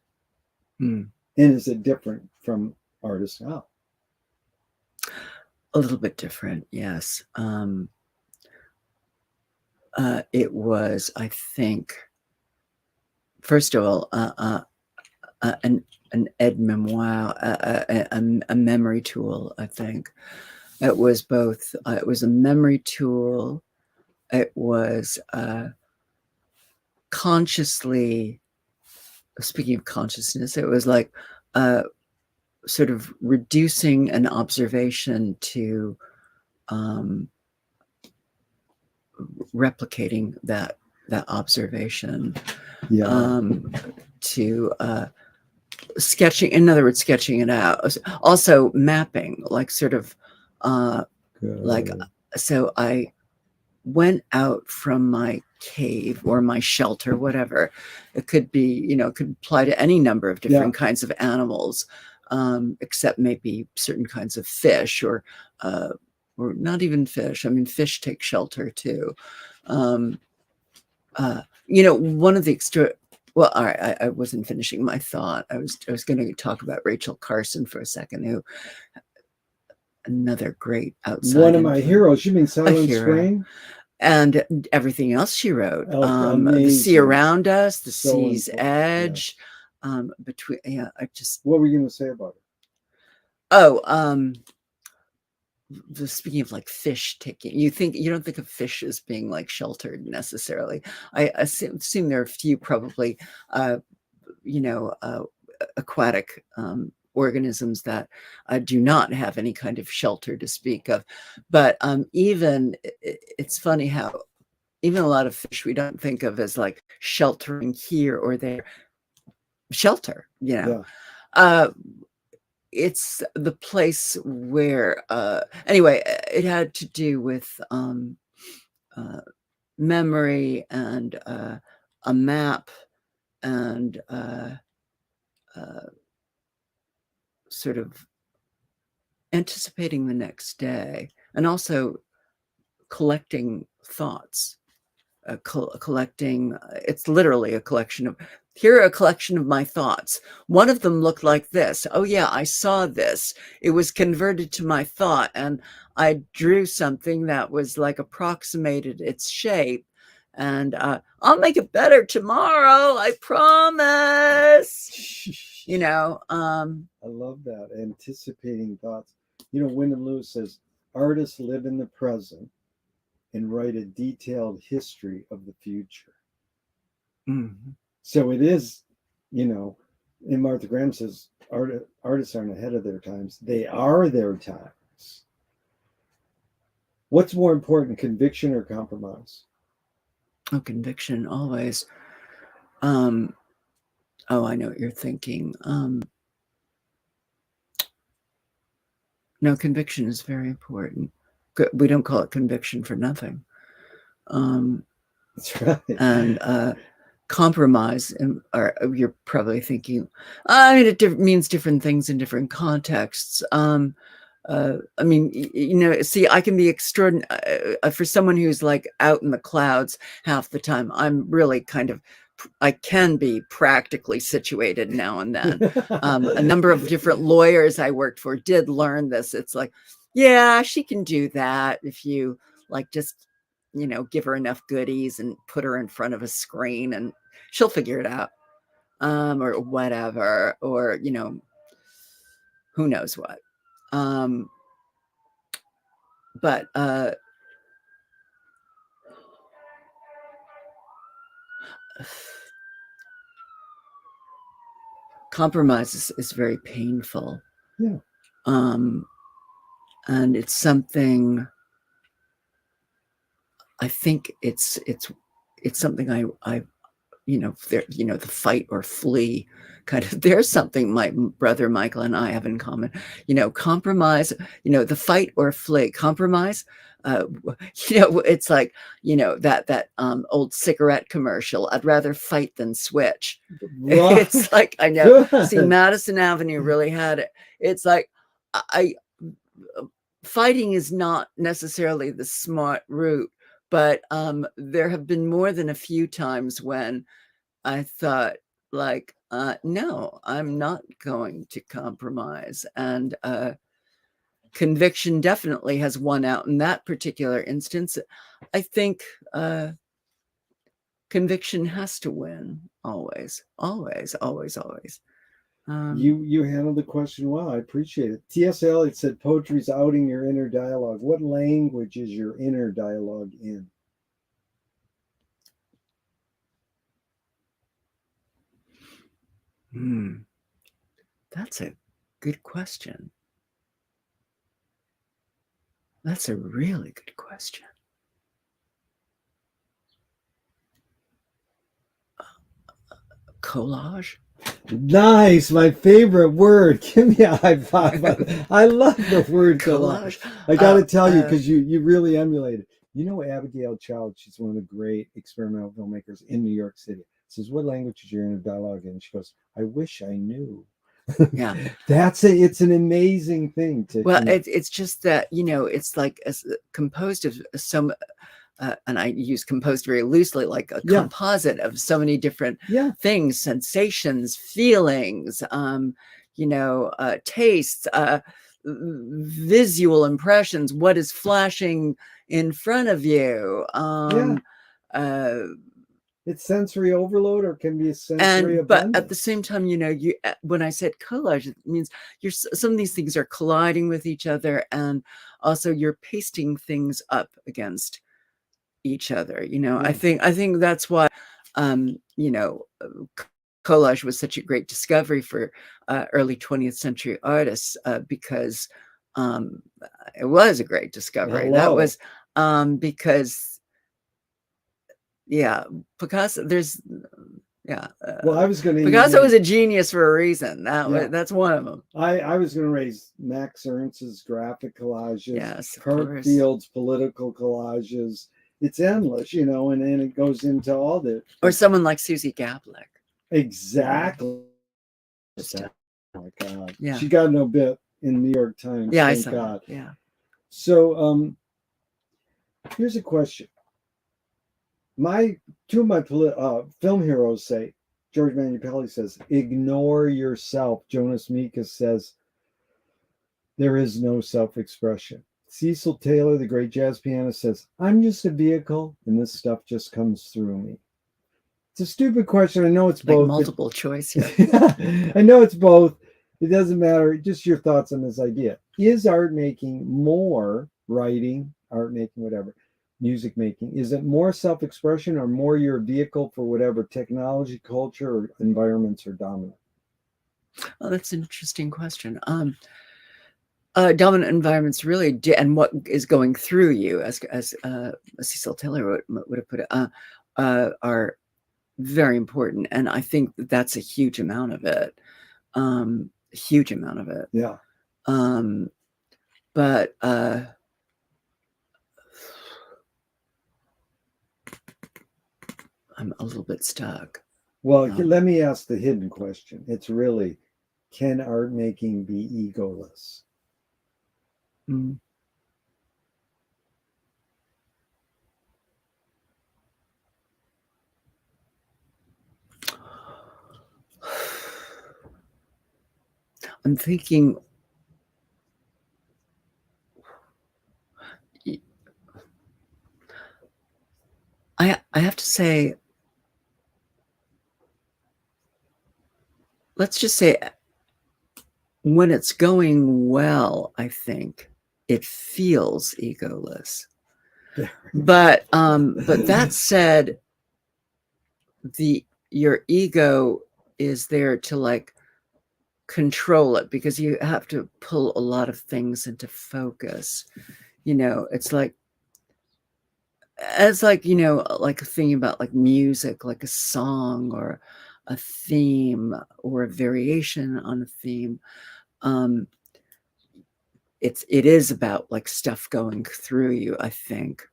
And is it different from artists now?
A little bit different, yes. It was, I think, first of all, an aide memoire, a memory tool. I think it was both. It was a memory tool. It was consciously, speaking of consciousness, it was like sort of reducing an observation to replicating that observation, to sketching, in other words, sketching it out. Also mapping, like sort of like, so I went out from my cave or my shelter, whatever. It could be, it could apply to any number of different kinds of animals, except maybe certain kinds of fish, or not even fish. I mean, fish take shelter too. One of the well, all right, I wasn't finishing my thought. I was going to talk about Rachel Carson for a second, who, another great outside.
One of my heroes. You mean Silent Spring?
And everything else she wrote. The Sea Around Us, The Sea's Edge. Between, I just.
What were you going to say about it?
Oh, speaking of like fish taking, you don't think of fish as being like sheltered necessarily. I assume there are a few probably, aquatic organisms that do not have any kind of shelter to speak of. But even it's funny how even a lot of fish we don't think of as like sheltering here or there. Shelter, it's the place where anyway, it had to do with memory and a map and sort of anticipating the next day, and also collecting thoughts, collecting, it's literally a collection of, here are a collection of my thoughts. One of them looked like this. Oh yeah, I saw this. It was converted to my thought, and I drew something that was like approximated its shape, and I'll make it better tomorrow, I promise.
I love that, anticipating thoughts. Wyndham Lewis says artists live in the present and write a detailed history of the future.
Mm-hmm.
So it is, and Martha Graham says artists aren't ahead of their times. They are their times. What's more important, conviction or compromise?
Oh, conviction, always. Oh, I know what you're thinking. No, conviction is very important. We don't call it conviction for nothing.
That's right.
And compromise, or you're probably thinking, I mean, it means different things in different contexts. I mean, see, I can be extraordinary for someone who's like out in the clouds half the time. I'm really I can be practically situated now and then. A number of different lawyers I worked for did learn this. It's like, yeah, she can do that if you like just, give her enough goodies and put her in front of a screen and she'll figure it out, or whatever, or, who knows what. But compromise is very painful.
Yeah.
And it's something, I think it's something I the fight or flee kind of, there's something my brother Michael and I have in common, compromise, the fight or flee, compromise, it's like, that old cigarette commercial, I'd rather fight than switch. Right. It's like, I know, see, Madison Avenue really had it. It's like, fighting is not necessarily the smart route, but there have been more than a few times when I thought, like, no, I'm not going to compromise. And conviction definitely has won out in that particular instance. I think conviction has to win, always, always, always, always.
You handled the question well. I appreciate it. T.S. Eliot said poetry's outing your inner dialogue. What language is your inner dialogue in?
That's a good question. That's a really good question. Collage?
Nice, my favorite word. Give me a high five. I love the word collage. I got to tell you, because you really emulate it. You know, Abigail Child, she's one of the great experimental filmmakers in New York City. Says, what language is your inner dialogue in? She goes, I wish I knew.
Yeah.
It's an amazing thing to.
Well, it's just that, it's like composed of some, and I use composed very loosely, like a composite of so many different things, sensations, feelings, tastes, visual impressions, what is flashing in front of you.
It's sensory overload, or can be a sensory abundance.
But at the same time, when I said collage, it means some of these things are colliding with each other, and also you're pasting things up against each other. I think that's why collage was such a great discovery for early 20th century artists, because it was a great discovery.
Hello.
That was because Picasso, well,
I was going to.
Picasso was a genius for a reason. That's one of them.
I was going to raise Max Ernst's graphic collages,
yes,
Kurt Field's political collages. It's endless, and it goes into all the.
Or someone like Susie Gablik.
Exactly. Oh my God.
Yeah.
She got no bit in New York Times.
Yeah,
thank
I saw
God.
That. Yeah.
So here's a question. Two of my film heroes say, George Manupelli says, ignore yourself. Jonas Mekas says, there is no self-expression. Cecil Taylor, the great jazz pianist, says, I'm just a vehicle and this stuff just comes through me. It's a stupid question. I know it's
like
both.
Multiple choice.
I know it's both. It doesn't matter. Just your thoughts on this idea. Is art making more writing, art making, whatever, music making? Is it more self-expression or more your vehicle for whatever technology, culture, or environments are dominant?
Oh, that's an interesting question. Dominant environments really, and what is going through you, as Cecil Taylor would have put it, are very important, and I think that's a huge amount of it.
Yeah.
But I'm a little bit stuck.
Well, let me ask the hidden question. It's really, can art making be egoless?
I'm thinking, I have to say, let's just say, when it's going well, I think it feels egoless. But that said, your ego is there to like control it, because you have to pull a lot of things into focus. It's like like a thing about like music, like a song or a theme or a variation on a theme. It is about like stuff going through you, I think,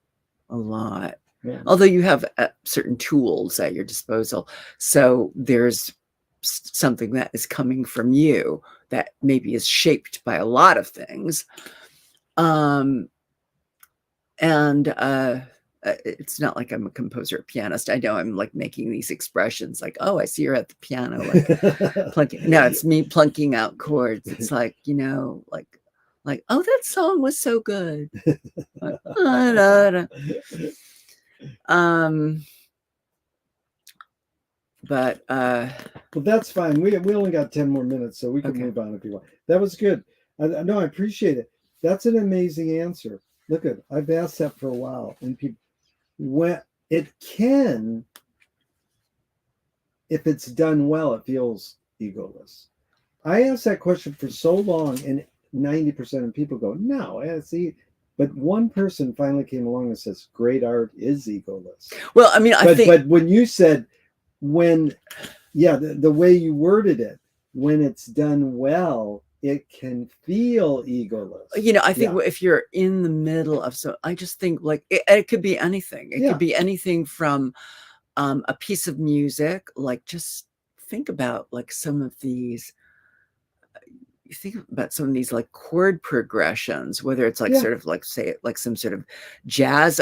a lot.
Yeah.
Although you have certain tools at your disposal, so there's something that is coming from you that maybe is shaped by a lot of things. It's not like I'm a composer or pianist. I know I'm like making these expressions like, oh, I see her at the piano, like plunking. No, it's me plunking out chords. It's like, like, oh, that song was so good. Like, but
well, that's fine. We only got 10 more minutes, so we can move on if you want. That was good. No, I appreciate it. That's an amazing answer. Look at, I've asked that for a while, and people, when it can, if it's done well, it feels egoless? I asked that question for so long, and 90% of people go, no, see. But one person finally came along and says, great art is egoless.
Well, I mean,
but when you said, the way you worded it, when it's done well, it can feel egoless.
I think if you're in the middle of I just think like it could be anything. It could be anything from a piece of music, like just think about like some of these. You think about some of these like chord progressions, whether it's like sort of like say like some sort of jazz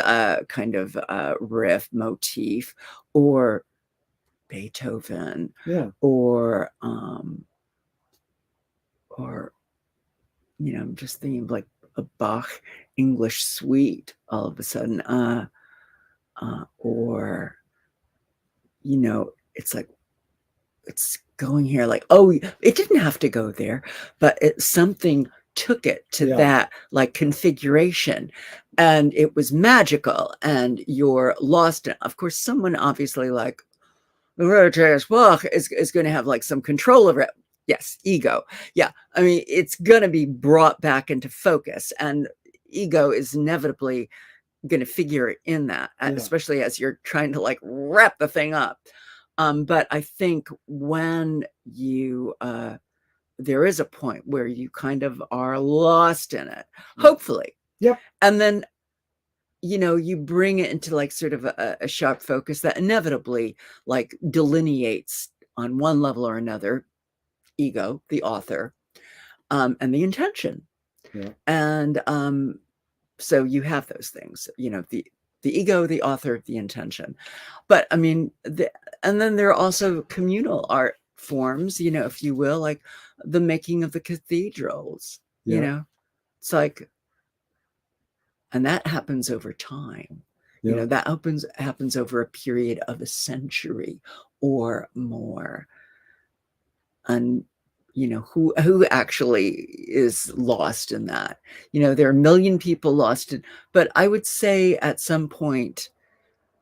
kind of riff motif, or Beethoven, or I'm just thinking of like a Bach English suite all of a sudden, or it's like it's going here like, oh, it didn't have to go there, but something took it to that like configuration, and it was magical, and you're lost in it. Of course, someone obviously like Bach is going to have like some control over it. Yes, ego. Yeah, I mean, it's going to be brought back into focus, and ego is inevitably going to figure in that, especially as you're trying to like wrap the thing up. But I think when you there is a point where you kind of are lost in it, hopefully.
Yep.
And then you bring it into like sort of a sharp focus that inevitably like delineates on one level or another ego, the author, and the intention. And so you have those things, the ego, the author, the intention. But I mean, and then there are also communal art forms, if you will, like the making of the cathedrals, it's like, and that happens over time. That happens over a period of a century or more. And who actually is lost in that? There are a million people lost in, but I would say at some point,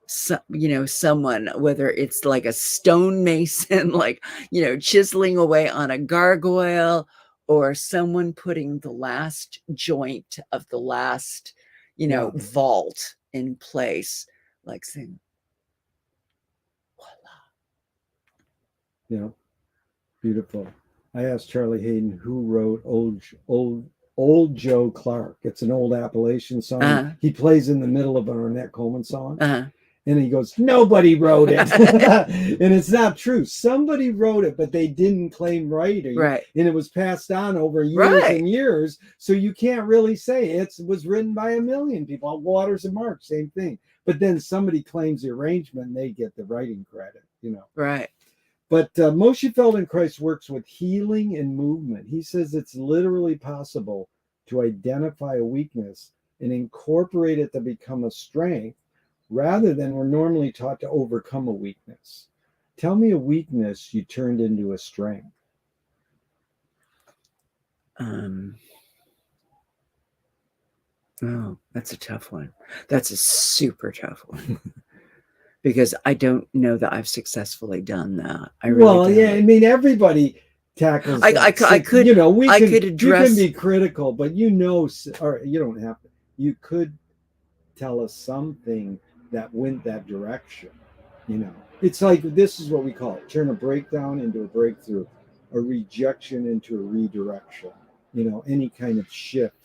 someone, whether it's like a stonemason, like, chiseling away on a gargoyle, or someone putting the last joint of the last, vault in place, like saying,
voila. Beautiful. I asked Charlie Hayden who wrote Old Joe Clark. It's an old Appalachian song. He plays in the middle of an Ornette Coleman song. And he goes, nobody wrote it. And it's not true. Somebody wrote it, but they didn't claim writing.
Right.
And it was passed on over years and years. So you can't really say it was written by a million people. Waters and Mark, same thing. But then somebody claims the arrangement and they get the writing credit,
Right.
But Moshe Feldenkrais works with healing and movement. He says it's literally possible to identify a weakness and incorporate it to become a strength, rather than we're normally taught to overcome a weakness. Tell me a weakness you turned into a strength.
Oh, that's a tough one. That's a super tough one. Because I don't know that I've successfully done that. I
mean, everybody tackles that.
I could address.
You can be critical, but or you don't have to. You could tell us something that went that direction. It's like, this is what we call it: turn a breakdown into a breakthrough, a rejection into a redirection. Any kind of shift.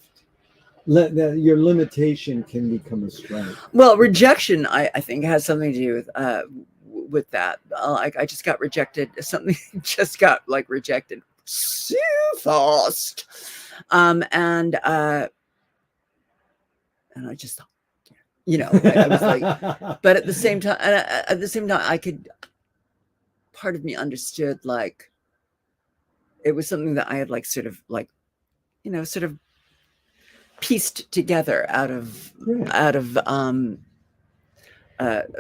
Your limitation can become a strength.
Well, rejection, I think, has something to do with that. I just got rejected. Something just got like rejected so fast, and I just thought, I was like, but at the same time, I could. Part of me understood, like, it was something that I had like sort of pieced together out of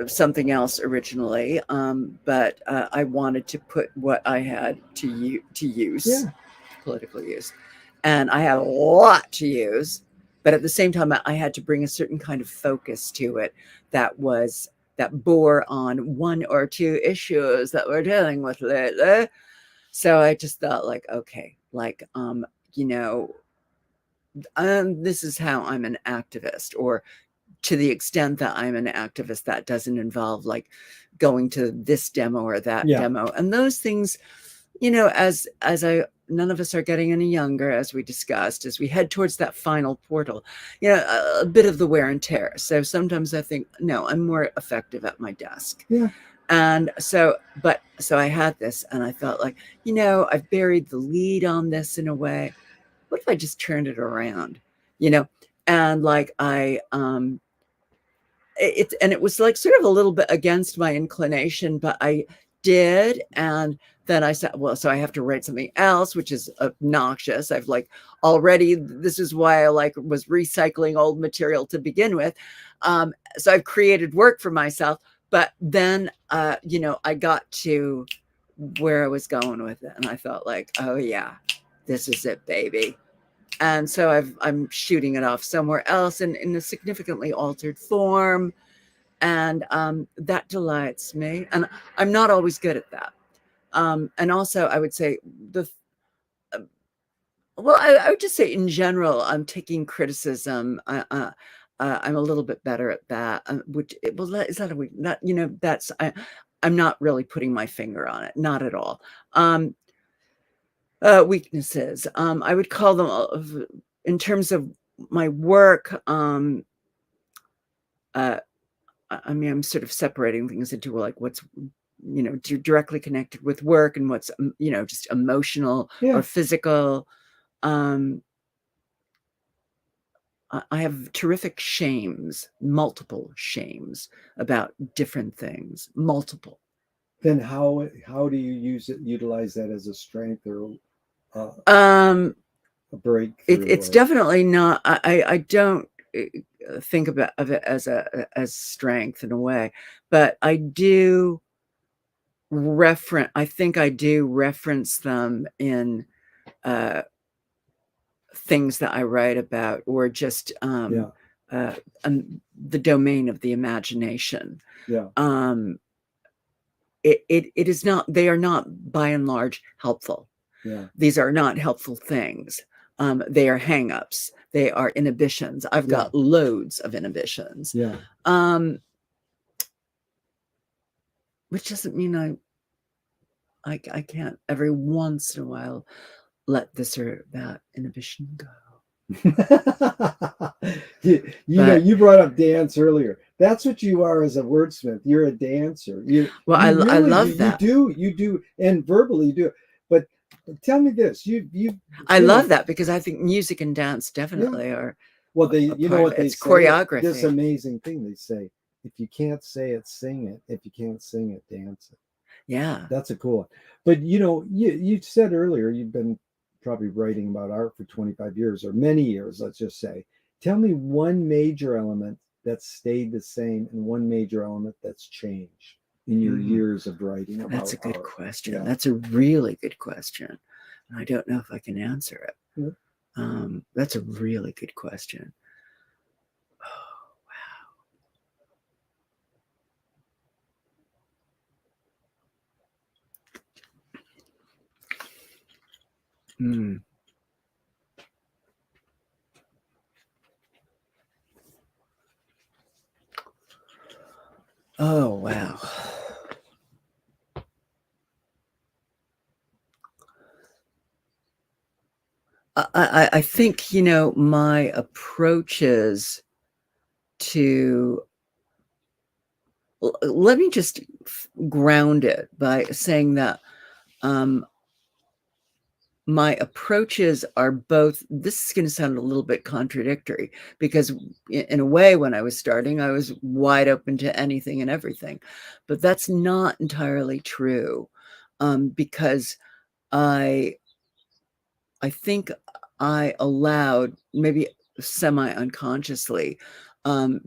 something else originally, but I wanted to put what I had to use, political use, and I had a lot to use, but at the same time I had to bring a certain kind of focus to it that bore on one or two issues that we're dealing with lately, So I just thought like, okay, like, you know, this is how I'm an activist, or to the extent that I'm an activist, that doesn't involve like going to this demo or that
Yeah.
demo. And those things, you know, as none of us are getting any younger, as we discussed, as we head towards that final portal, you know, a bit of the wear and tear. So sometimes I think, no, I'm more effective at my desk.
Yeah.
And so I had this and I felt like, you know, I've buried the lead on this in a way. What if I just turned it around, you know? And like it was like sort of a little bit against my inclination, but I did. And then I said, well, so I have to write something else, which is obnoxious. I've like already, this is why I like was recycling old material to begin with. So I've created work for myself, but then, you know, I got to where I was going with it. And I felt like, oh yeah, this is it, baby. And so I'm shooting it off somewhere else in a significantly altered form. And that delights me. And I'm not always good at that. And also, I would say well, I would just say in general, I'm taking criticism. I'm a little bit better at that. Which, well, is that a weak? Not, you know, I'm not really putting my finger on it. Not at all. Weaknesses. I would call them, in terms of my work. I mean, I'm sort of separating things into like what's, you know, directly connected with work and what's, you know, just emotional or physical. I have terrific shames, multiple shames about different things, multiple.
Then how do you utilize that as a strength or
a
breakthrough?
It's definitely not. I don't think of it as strength in a way, but I do reference. I think I do reference them in things that I write about, or just the domain of the imagination.
Yeah.
It is not. They are not, by and large, helpful.
Yeah.
These are not helpful things. They are hangups. They are inhibitions. I've got loads of inhibitions.
Yeah.
Which doesn't mean I can't every once in a while let this or that inhibition go.
know, you brought up dance earlier. That's what you are as a wordsmith. You're a dancer.
I love that.
You do, and verbally you do. But tell me this:
I love that, because I think music and dance definitely are.
Well, you know what they say?
Choreography.
This amazing thing they say: if you can't say it, sing it. If you can't sing it, dance it.
Yeah,
that's a cool one. But you know, you said earlier you've been probably writing about art for 25 years or many years, let's just say. Tell me one major element that's stayed the same and one major element that's changed in your years of writing about
That's a good
art.
question. Yeah. That's a really good question. I don't know if I can answer it. Yeah. That's a really good question. Oh, wow. Oh, wow. I think, you know, my approaches to, let me just ground it by saying that my approaches are both, this is going to sound a little bit contradictory, because in a way, when I was starting, I was wide open to anything and everything, but that's not entirely true, because I think I allowed, maybe semi-unconsciously,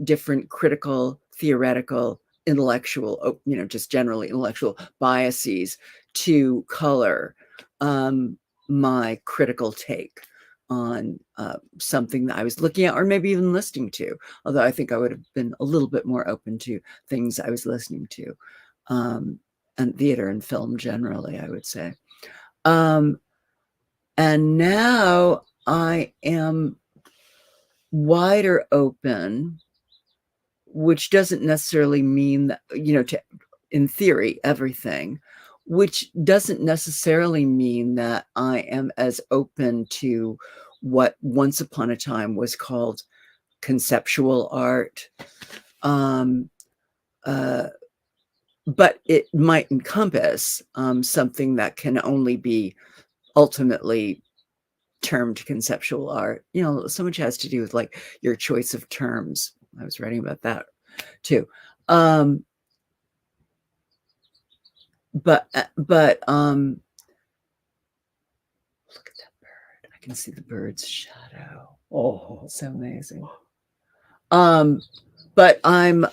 different critical, theoretical, intellectual, you know, just generally intellectual biases to color my critical take on something that I was looking at, or maybe even listening to. Although I think I would have been a little bit more open to things I was listening to, and theater and film generally, I would say. And now I am wider open, which doesn't necessarily mean that, in theory, everything, which doesn't necessarily mean that I am as open to what once upon a time was called conceptual art. But it might encompass something that can only be ultimately termed conceptual art. So much has to do with like your choice of terms. I was writing about that too. But look at that bird. I can see the bird's shadow.
Oh,
So amazing. But I'm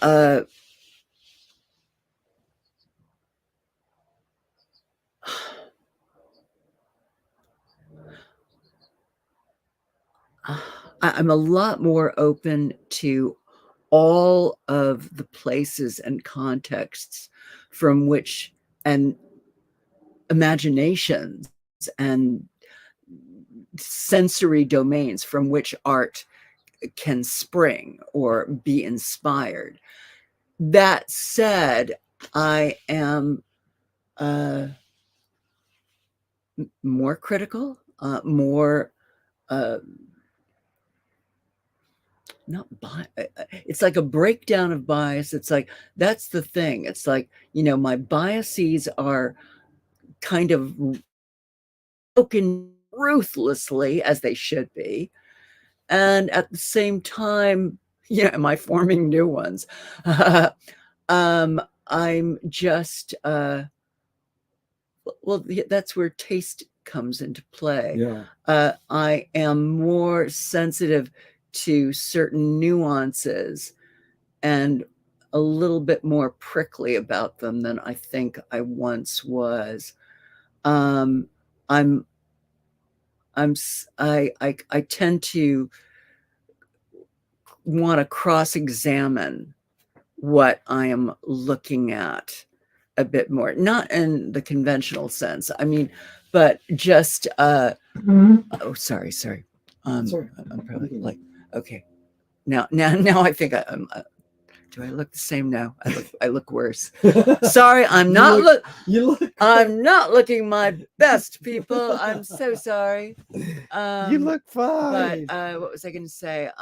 I'm a lot more open to all of the places and contexts from which, and imaginations and sensory domains from which art can spring or be inspired. That said, I am more critical, more not bias. It's like a breakdown of bias. It's like, that's the thing. It's like, my biases are kind of broken ruthlessly, as they should be. And at the same time, am I forming new ones? I'm just, well, that's where taste comes into play.
yeah.
I am more sensitive to certain nuances and a little bit more prickly about them than I think I once was. I'm I tend to want to cross-examine what I am looking at a bit more, not in the conventional sense. I mean, but just oh, sorry.
Sorry.
I'm probably like, okay. Now I think I'm. Do I look the same now? I look worse. Sorry, I'm not I'm not looking my best, people. I'm so sorry.
You look fine.
But what was I going to say?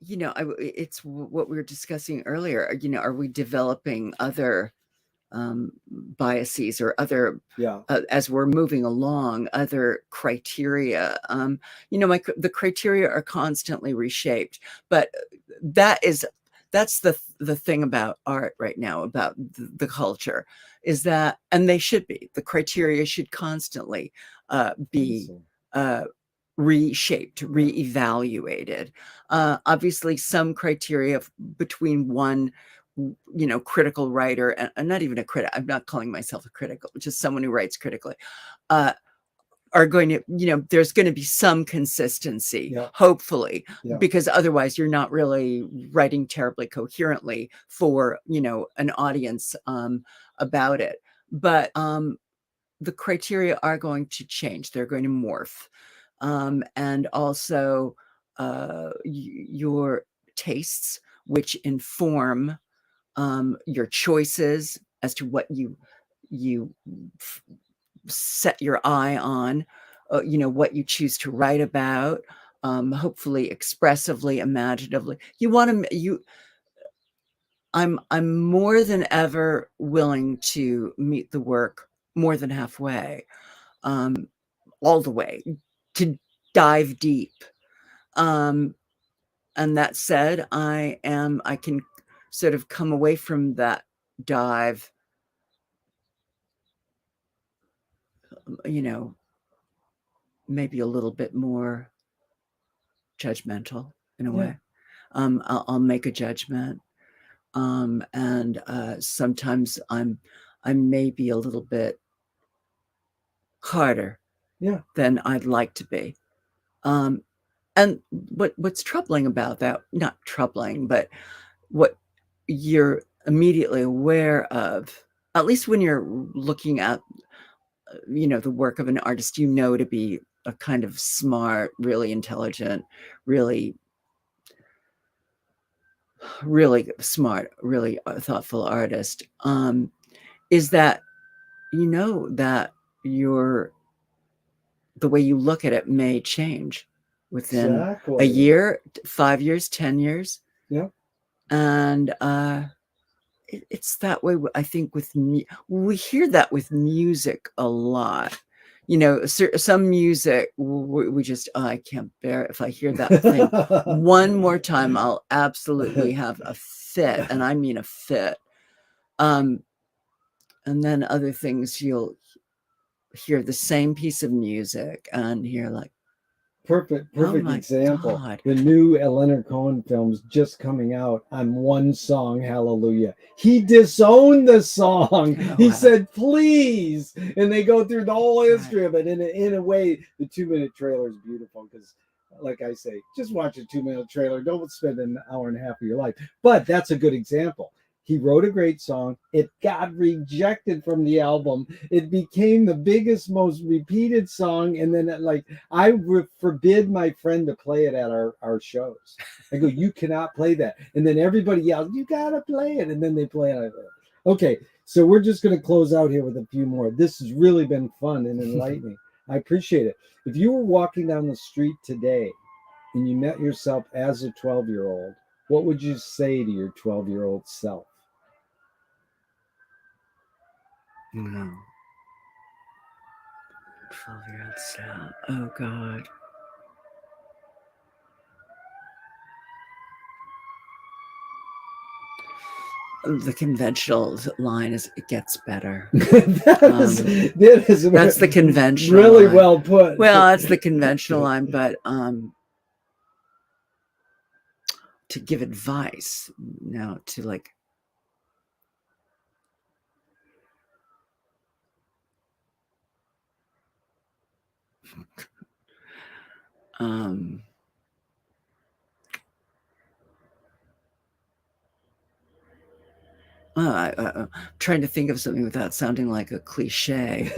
It's what we were discussing earlier. Are we developing other biases or other, as we're moving along, other criteria? The criteria are constantly reshaped, but that's the thing about art right now, about the culture, is that, and they should be, the criteria should constantly be reshaped, reevaluated. Obviously, some criteria between one, critical writer, and not even a critic, I'm not calling myself a critic, just someone who writes critically, are going to, there's going to be some consistency, hopefully, because otherwise you're not really writing terribly coherently for, an audience about it. But the criteria are going to change. They're going to morph. And also your tastes, which inform your choices as to what you set your eye on, what you choose to write about, hopefully expressively, imaginatively. I'm more than ever willing to meet the work more than halfway, all the way, to dive deep. And that said, I can sort of come away from that dive, maybe a little bit more judgmental in a way. I'll make a judgment. And sometimes I'm maybe a little bit harder than I'd like to be. And what's troubling about that, not troubling, but what you're immediately aware of, at least when you're looking at, the work of an artist, to be a kind of smart, really intelligent, really, really smart, really thoughtful artist, is that, that the way you look at it may change within a
Exactly.
year, 5 years, 10 years.
Yeah.
And it's that way, I think, we hear that with music a lot. Some music, we just, I can't bear it. If I hear that thing one more time, I'll absolutely have a fit, and I mean a fit. And then other things, you'll hear the same piece of music and you're like,
Perfect
oh my
example.
God.
The new Leonard Cohen film's just coming out on one song, Hallelujah. He disowned the song.
Oh,
He
wow.
said, please. And they go through the whole history of it. In a way, the 2-minute trailer is beautiful because, like I say, just watch a 2-minute trailer. Don't spend an hour and a half of your life. But that's a good example. He wrote a great song. It got rejected from the album. It became the biggest, most repeated song. And then, I forbid my friend to play it at our shows. I go, you cannot play that. And then everybody yells, you got to play it. And then they play it. Okay, so we're just going to close out here with a few more. This has really been fun and enlightening. I appreciate it. If you were walking down the street today and you met yourself as a 12-year-old, what would you say to your 12-year-old self?
No. 12-year-old self. Oh God. The conventional line is, it gets better.
that is
That's the conventional
really
line.
well put.
Well, that's the conventional line, but to give advice, to like, I'm trying to think of something without sounding like a cliche.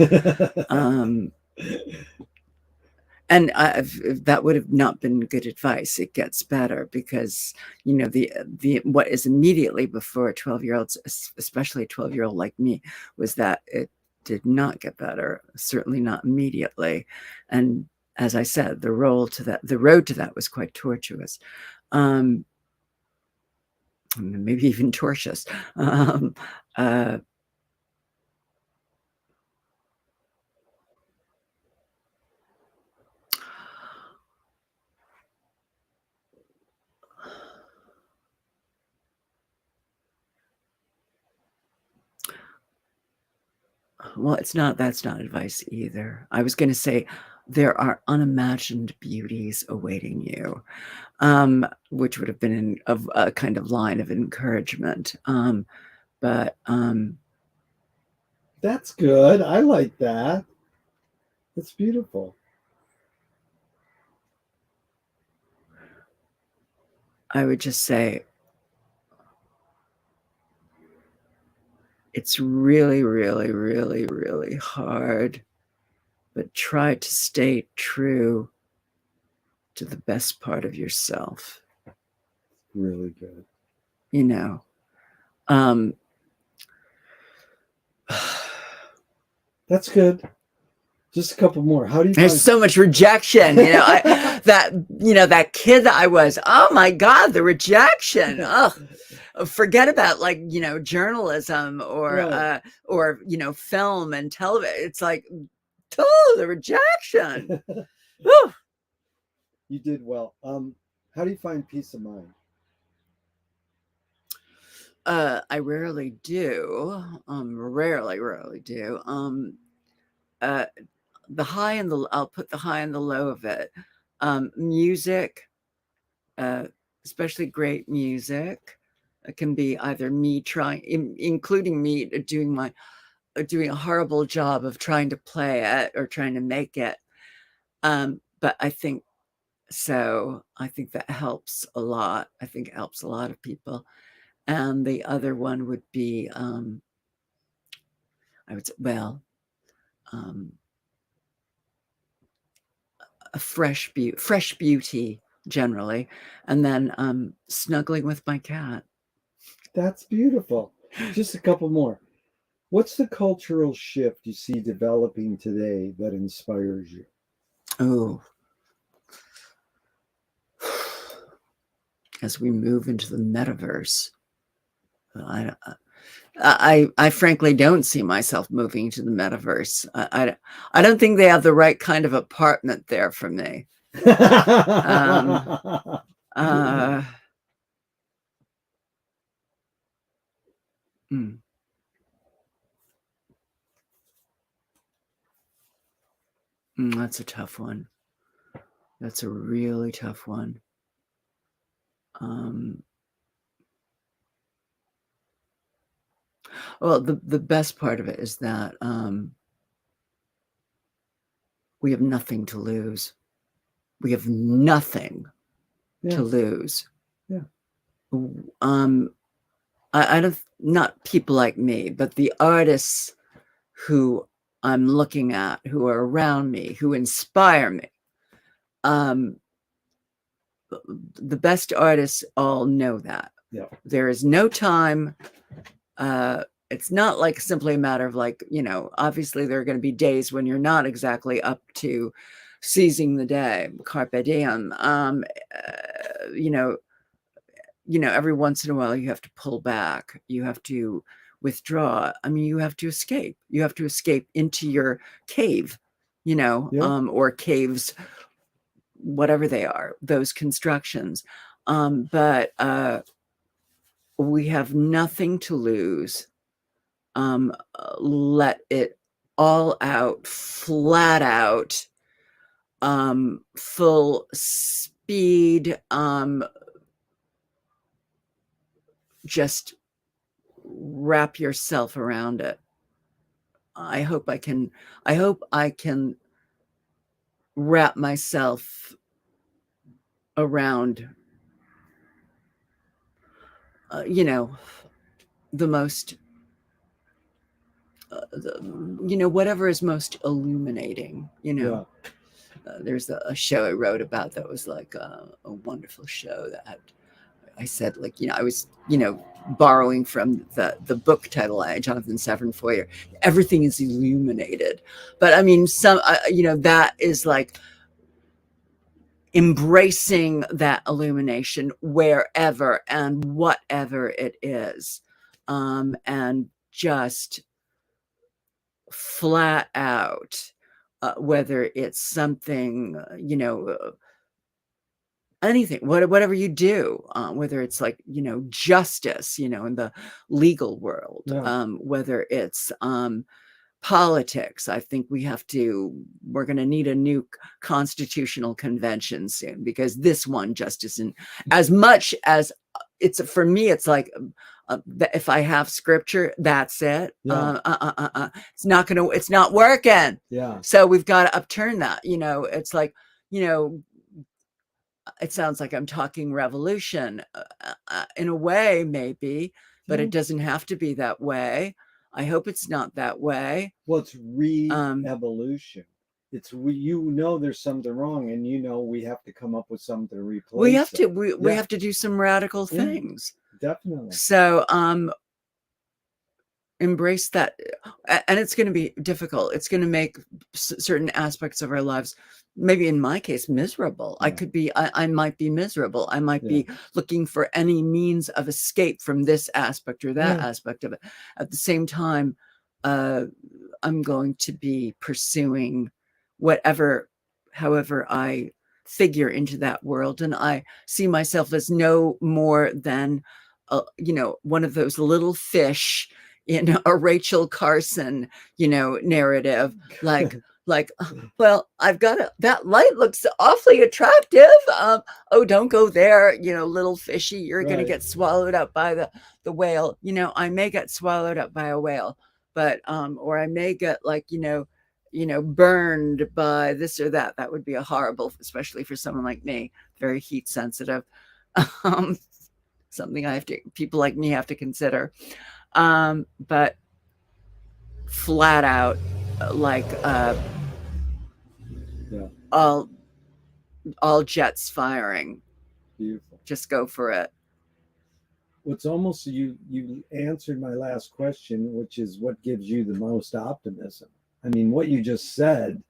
And that would have not been good advice. It gets better because, the what is immediately before 12-year-olds, especially a 12-year-old like me, was that it did not get better, certainly not immediately. And as I said, the road to that was quite tortuous. Maybe even tortuous. Well, that's not advice either. I was going to say there are unimagined beauties awaiting you, which would have been a kind of line of encouragement. But
that's good. I like that. That's beautiful.
I would just say it's really, really, really, really hard, but try to stay true to the best part of yourself.
Really good. That's good. Just a couple more. How do you?
There's so much rejection. That kid that I was. Oh my God, the rejection. Oh, forget about journalism or
right.
Film and television. It's like, the rejection.
You did well. How do you find peace of mind?
I rarely do. Rarely do. The high and I'll put the high and the low of it. Music, especially great music, can be either me including me doing a horrible job of trying to play it or trying to make it. But I think that helps a lot. I think it helps a lot of people. and the other one would be, I would say, well, a fresh beauty generally, and then snuggling with my cat.
That's beautiful. Just a couple more. What's the cultural shift you see developing today that inspires you?
Oh, as we move into the metaverse, I frankly don't see myself moving to the metaverse. I don't think they have the right kind of apartment there for me. That's a tough one. That's a really tough one. Well, the best part of it is that we have nothing to lose. We have nothing to lose.
Yeah.
I don't, not people like me, but the artists who I'm looking at, who are around me, who inspire me. The best artists all know that.
Yeah.
There is no time. It's not like simply a matter of like, obviously there are going to be days when you're not exactly up to seizing the day, carpe diem. Every once in a while you have to pull back. You have to withdraw. I mean, you have to escape. You have to escape into your cave, or caves, whatever they are, those constructions. But we have nothing to lose. Let it all out, flat out, full speed, just wrap yourself around it. I hope I can wrap myself around, the most, whatever is most illuminating, there's a show I wrote about that was like a wonderful show that I said, like, I was, borrowing from the book title, Jonathan Safran Foer, everything is illuminated. But I mean, that is like embracing that illumination wherever and whatever it is, and just flat out, whether it's something, anything, whatever you do, whether it's like, justice, in the legal world, whether it's politics. I think we're going to need a new constitutional convention soon, because this one just isn't, as much as for me, it's like, if I have scripture, that's it. It's not working.
Yeah.
So we've got to upturn that. It's like, it sounds like I'm talking revolution, in a way, maybe, but it doesn't have to be that way. I hope it's not that way.
Well, it's re-evolution. It's there's something wrong, and we have to come up with something to replace.
We have to. We have to do some radical things.
Definitely.
So embrace that, and it's going to be difficult. It's going to make certain aspects of our lives, maybe in my case, miserable. I might be miserable. I might be looking for any means of escape from this aspect or that aspect of it. At the same time, I'm going to be pursuing however I figure into that world. And I see myself as no more than, one of those little fish in a Rachel Carson, narrative, like, well, I've got that light looks awfully attractive. Oh, don't go there, little fishy, you're going to get swallowed up by the whale. I may get swallowed up by a whale, but, or I may get like, burned by this or that. That would be a horrible, especially for someone like me, very heat sensitive. something people like me have to consider. But flat out, like
Yeah.
all jets firing.
Beautiful.
Just go for it.
What's almost you answered my last question, which is what gives you the most optimism? I mean, what you just said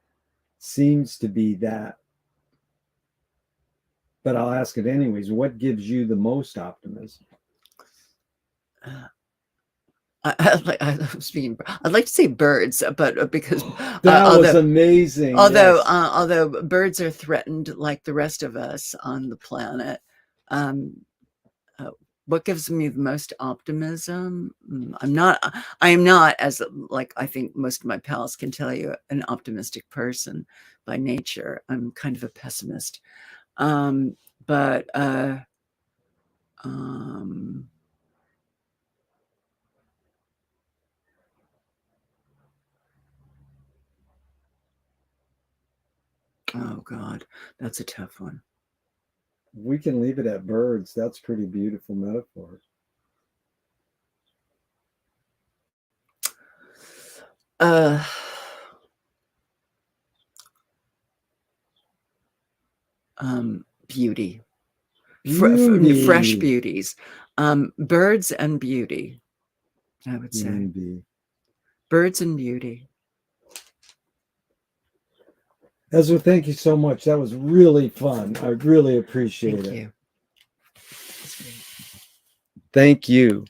seems to be that. But I'll ask it anyways. What gives you the most optimism?
I'd like to say birds, but because
that was amazing.
Although birds are threatened like the rest of us on the planet, what gives me the most optimism? I am not, as like I think most of my pals can tell you, an optimistic person by nature. I'm kind of a pessimist. But oh God, that's a tough one.
We can leave it at birds. That's pretty beautiful metaphor.
Beauty.
Beauty.
Fresh beauties. Birds and beauty, I would say.
Maybe.
Birds and beauty.
Ezra, thank you so much. That was really fun. I really appreciate it.
Thank you.
Thank you.